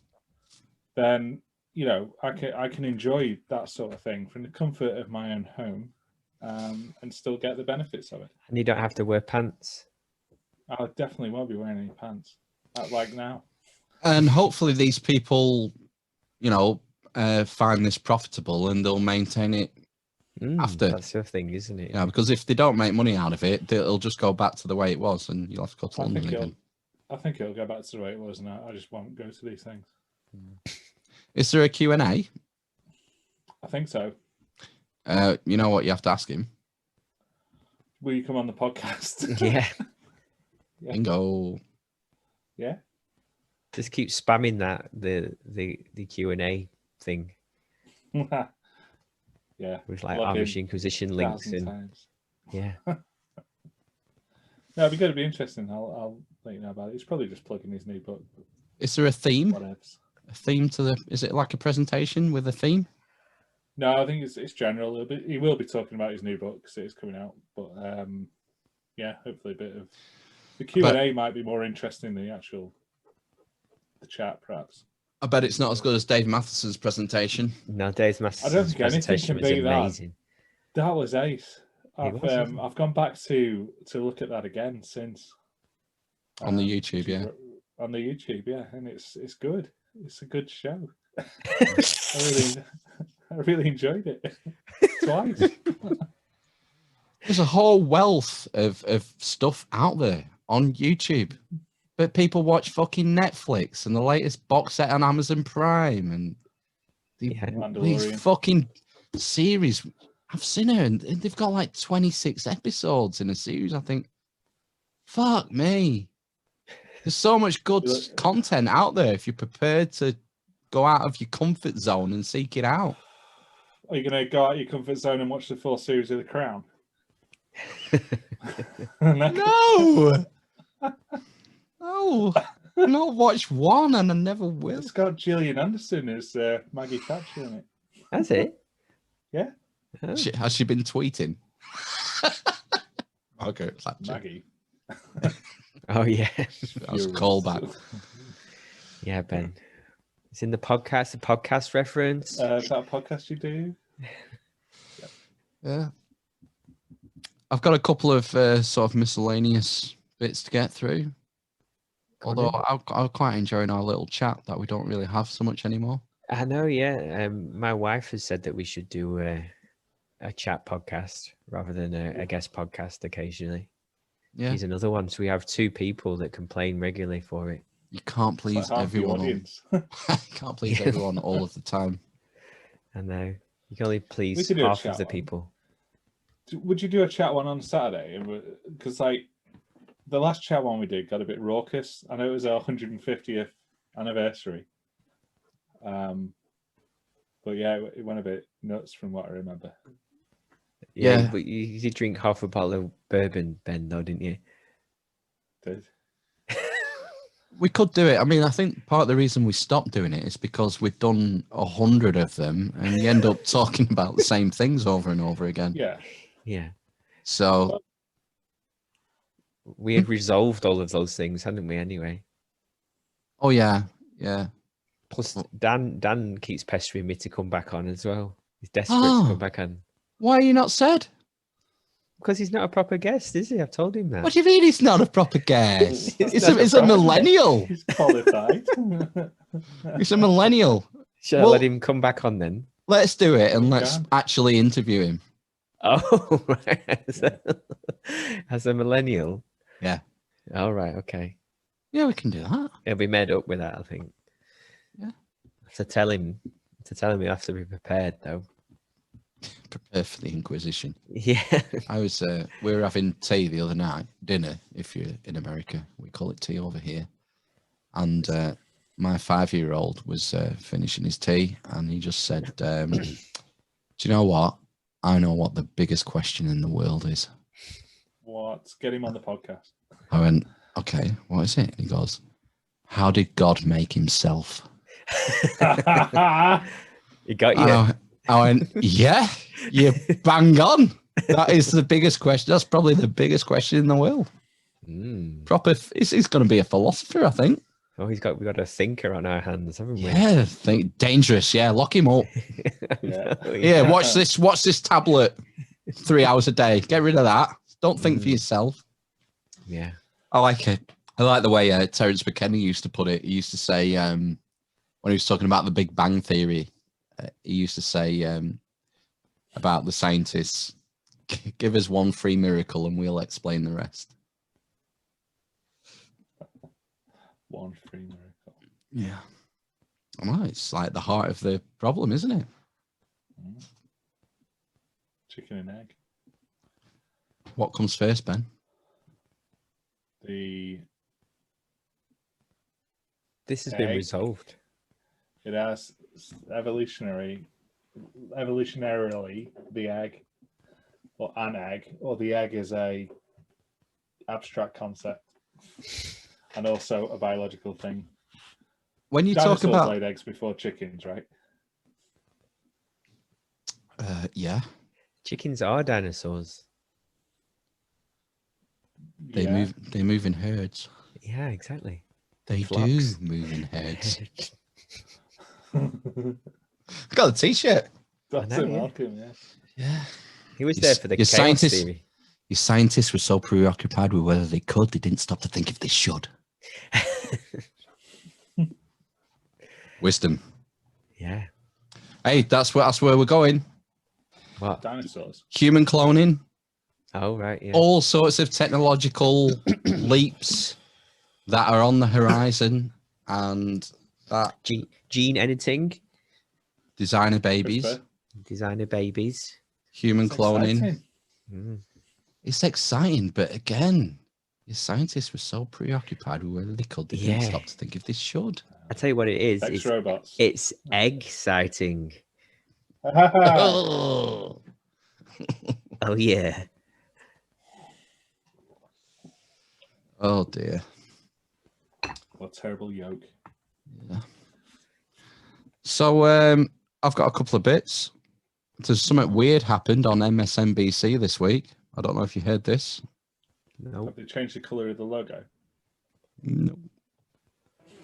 Then, you know, I can enjoy that sort of thing from the comfort of my own home, and still get the benefits of it. And you don't have to wear pants. I definitely won't be wearing any pants, like now. And hopefully these people, you know, find this profitable, and they'll maintain it after. That's the thing, isn't it? Yeah, because if they don't make money out of it, it'll just go back to the way it was, and you'll have to go to London again. I think it'll go back to the way it was, and I just won't go to these things. Is there a Q&A? I think so. You know what you have to ask him? Will you come on the podcast? Yeah. Bingo. Yeah. Just keep spamming that the Q&A thing. Yeah. With like Amish Inquisition links and times. Yeah. No, it'd be good. It'd be interesting. I'll let you know about it. He's probably just plugging his new book. Is there a theme? Whatevs. A theme to the? Is it like a presentation with a theme? No, I think it's general. He will be talking about his new book because it is coming out. But yeah, hopefully a bit of the Q&A might be more interesting than the chat, perhaps. I bet it's not as good as Dave Matheson's presentation. No, Dave Matheson's I don't think anything can beat amazing. That was ace. I've gone back to look at that again since. On the YouTube, yeah. On the YouTube, yeah, and it's good. It's a good show. I really enjoyed it twice. There's a whole wealth of stuff out there on YouTube, but people watch fucking Netflix and the latest box set on Amazon Prime and these fucking series. I've seen it, and they've got like 26 episodes in a series. I think, fuck me. There's so much good content out there if you're prepared to go out of your comfort zone and seek it out. Are you going to go out of your comfort zone and watch the full series of The Crown? No! No! I've not watched one, and I never will. It's got Gillian Anderson as Maggie Thatcher in it. That's it? Yeah. Oh. Has she been tweeting? Okay, Maggie. Oh yeah, that was a callback. Yeah, Ben, it's in the podcast reference. Is that a podcast you do? Yeah, I've got a couple of sort of miscellaneous bits to get through. Although I'm quite enjoying our little chat that we don't really have so much anymore. I know, yeah. My wife has said that we should do a chat podcast rather than a guest podcast occasionally. Yeah, he's another one. So we have two people that complain regularly for it. You can't please everyone. Can't please everyone all of the time. I know. You can only please half of the people. Would you do a chat one on Saturday? Because like the last chat one we did got a bit raucous. I know it was our 150th anniversary. But yeah, it went a bit nuts from what I remember. Yeah, but you did drink half a bottle of bourbon, Ben, though, didn't you? Did. We could do it. I mean, I think part of the reason we stopped doing it is because we've done 100 of them, and you end up talking about the same things over and over again. Yeah. Yeah. So we had resolved all of those things, hadn't we? Anyway. Oh yeah, yeah. Plus, Dan keeps pestering me to come back on as well. He's desperate to come back on. Why are you not said? Because he's not a proper guest, is he? I've told him that. What do you mean he's not a proper guest? He's a millennial. He's qualified. He's a millennial. Shall I let him come back on then? Let's do it, and let's actually interview him. Oh, right. As a millennial? Yeah. All right, okay. Yeah, we can do that. He'll be made up with that, I think. Yeah. To tell him you have to be prepared, though. Prepare for the Inquisition. Yeah. We were having tea the other night, dinner, if you're in America. We call it tea over here. And my 5-year-old was finishing his tea, and he just said, do you know what? I know what the biggest question in the world is. What? Get him on the podcast. I went, okay, what is it? He goes, how did God make himself? He got you. I went, yeah, you bang on. That is the biggest question. That's probably the biggest question in the world. Proper, he's going to be a philosopher, I think. Oh, we've got a thinker on our hands, haven't we? Yeah, dangerous. Yeah, lock him up. Yeah, watch this tablet 3 hours a day. Get rid of that. Don't think for yourself. Yeah, I like it. I like the way Terence McKenna used to put it. He used to say when he was talking about the Big Bang Theory, he used to say about the scientists, give us one free miracle and we'll explain the rest. One free miracle. Yeah. Well, it's like the heart of the problem, isn't it? Chicken and egg. What comes first, Ben? This has been resolved. It has evolutionarily the egg, or an egg, or the egg is a abstract concept, and also a biological thing. When you Dinosaurs talk about laid eggs before chickens, right? Yeah. Chickens are dinosaurs. They move in herds. Yeah, exactly. They Flocks. do move in herds. Got a t-shirt. That's it, Malcolm, yeah. Yeah. He was there for the your chaos scientists, theory. Your scientists were so preoccupied with whether they could, they didn't stop to think if they should. Wisdom. Yeah. Hey, that's where we're going. What? Dinosaurs. Human cloning. Oh, right. Yeah. All sorts of technological leaps that are on the horizon, and that gene editing, designer babies, human cloning. It's exciting, but again, your scientists were so preoccupied with whether they could, they didn't stop to think if they should. I tell you what it is. Sex robots. It's egg sighting. Oh. Oh yeah. Oh dear. What a terrible yoke. Yeah. So I've got a couple of bits. There's something weird happened on MSNBC this week. I don't know if you heard this. No. Have they changed the colour of the logo? No.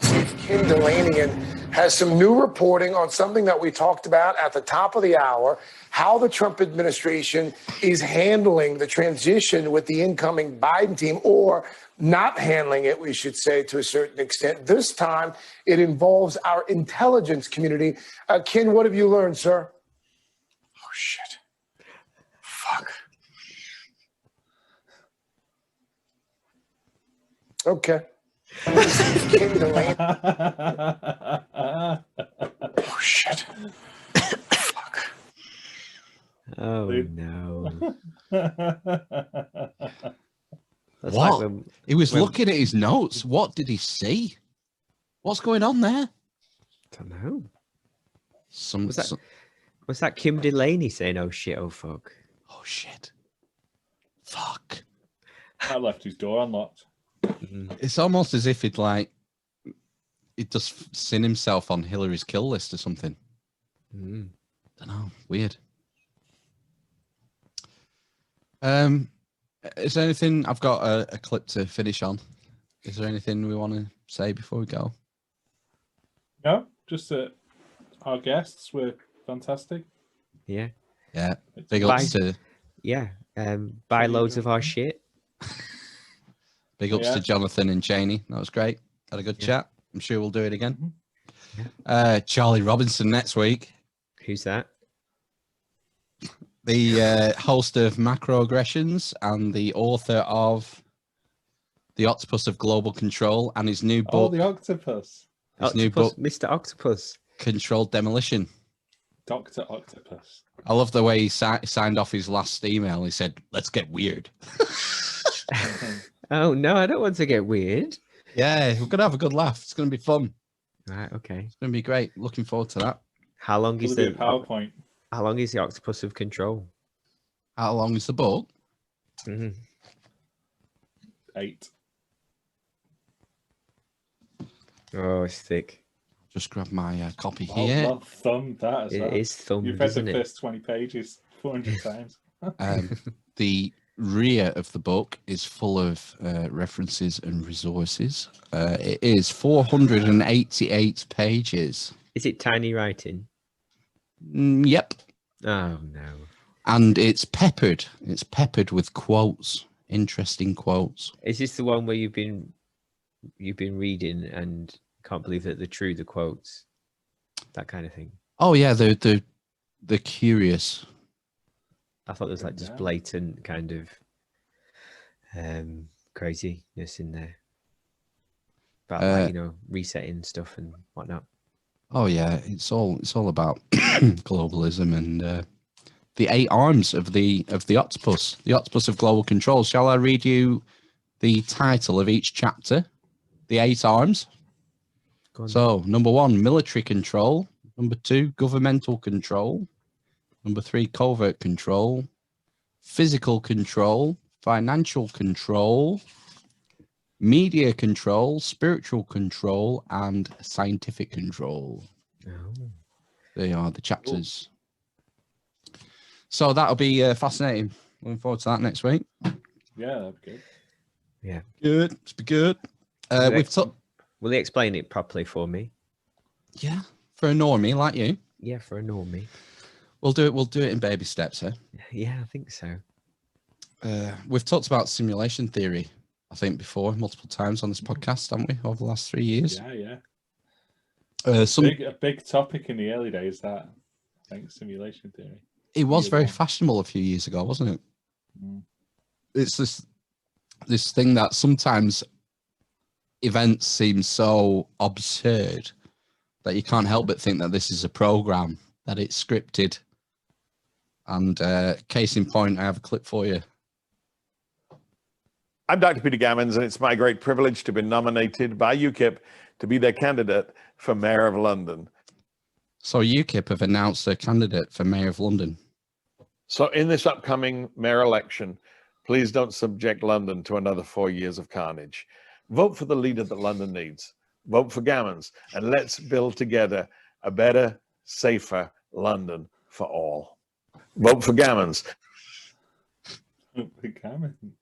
Kim Delaney has some new reporting on something that we talked about at the top of the hour, how the Trump administration is handling the transition with the incoming Biden team, or not handling it, we should say, to a certain extent. This time, it involves our intelligence community. Ken, what have you learned, sir? Oh, shit. Fuck. Okay. Kim Delaney. Oh, shit. Fuck. Oh, no. What? Like he was looking at his notes. What did he see? What's going on there? Don't know. Was that Kim Delaney saying, oh shit, oh fuck? Oh shit. Fuck. I left his door unlocked. It's almost as if he'd just seen himself on Hillary's kill list or something. Don't know. Weird. Is there anything? I've got a clip to finish on. Is there anything we want to say before we go? No, just that our guests were fantastic. Yeah. Yeah. Big ups to. Yeah. Buy loads of our shit. Big ups to Jonathan and Chaney. That was great. Had a good chat. I'm sure we'll do it again. Charlie Robinson next week. Who's that? The host of Macroaggressions and the author of The Octopus of Global Control and his new book. Oh, the octopus. His new book, Mr. Octopus. Controlled Demolition. Dr. Octopus. I love the way he signed off his last email. He said, "Let's get weird." Oh no, I don't want to get weird. Yeah, we're gonna have a good laugh. It's gonna be fun. Right. Okay. It's gonna be great. Looking forward to that. How long is the PowerPoint? How long is the Octopus of Control? How long is the book? 8. Oh, it's thick. Just grab my copy here. I've thumbed that as well. It is thumbed. You've read the isn't it? first 20 pages 400 times. The rear of the book is full of references and resources. It is 488 pages. Is it tiny writing? Yep. Oh no. And it's peppered. It's peppered with quotes, interesting quotes. Is this the one where you've been reading and can't believe that they're true, the quotes, that kind of thing? Oh yeah, they're curious. I thought there was like just blatant kind of craziness in there about like, resetting stuff and whatnot. Oh yeah, it's all about globalism and the 8 arms of the octopus, the octopus of global control. Shall I read you the title of each chapter? The 8 arms. So, number 1, military control. Number 2, governmental control. Number 3, covert control. Physical control. Financial control. Media control. Spiritual control. And scientific control. Oh. They are the chapters. So, that'll be fascinating. Looking forward to that next week. Yeah, that'll be good. Yeah. Good. It's be good. Will he explain it properly for me? Yeah, for a normie like you. Yeah, for a normie. We'll do it in baby steps, huh? Yeah, I think so. We've talked about simulation theory, I think, before multiple times on this podcast, haven't we, over the last 3 years? Yeah. A big topic in the early days, that, I think, simulation theory. It was very fashionable a few years ago, wasn't it? Mm. It's this thing that sometimes events seem so absurd that you can't help but think that this is a program, that it's scripted. And case in point, I have a clip for you. I'm Dr. Peter Gammons, and it's my great privilege to be nominated by UKIP to be their candidate for Mayor of London. So UKIP have announced their candidate for Mayor of London. So in this upcoming mayor election, please don't subject London to another 4 years of carnage. Vote for the leader that London needs. Vote for Gammons, and let's build together a better, safer London for all. Vote for Gammons.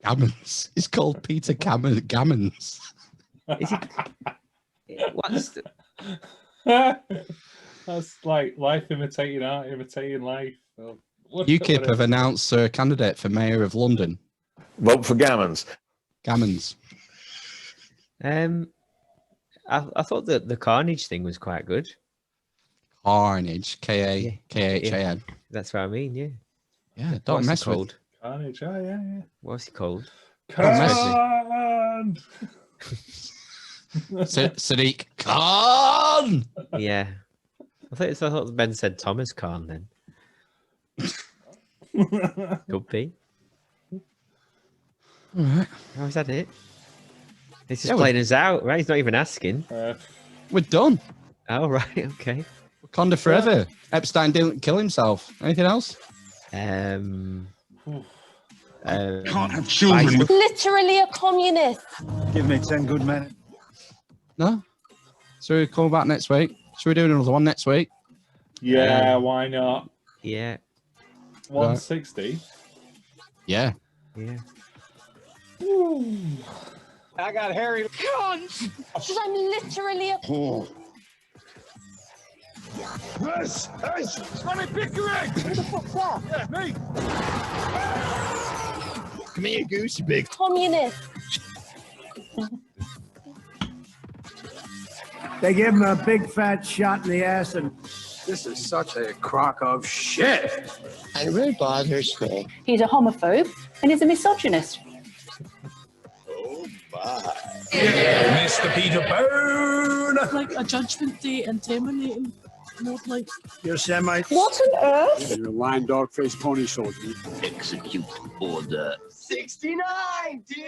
Gammons. It's called Peter Gammons. Is it? What's That's like life imitating art, imitating life. UKIP have announced their candidate for Mayor of London. Vote for Gammons. Gammons. I thought that the Carnage thing was quite good. Carnage, K-A-K-H-A-N. That's what I mean, yeah. Yeah, don't mess with Carnage. Oh, yeah. What's he called? Khan! Sadiq Khan! Yeah. I thought Ben said Thomas Khan then. Could be. All right. Oh, is that it? He's just playing us out, right? He's not even asking. We're done. Oh, right. Okay. Wakanda forever. Epstein didn't kill himself. Anything else? Can't have children. Literally a communist. Give me 10 good men. No? So we come back next week. Should we do another one next week? Yeah, why not? Yeah. 160? Yeah. Yeah. I got Harry. Guns! Because I'm literally a... Yes! Let me pick your egg! Who the fuck's that? Yeah, me! Come here, Goose, you big communist. They give him a big fat shot in the ass, and this is such a crock of shit. And it really bothers me. He's a homophobe and he's a misogynist. Oh, my. Yeah, Mr. Peter Bone. Like a judgment day and terminating. more like. You're a Semite. What on earth? You're a lying dog-faced pony soldier. Execute order 69, dude!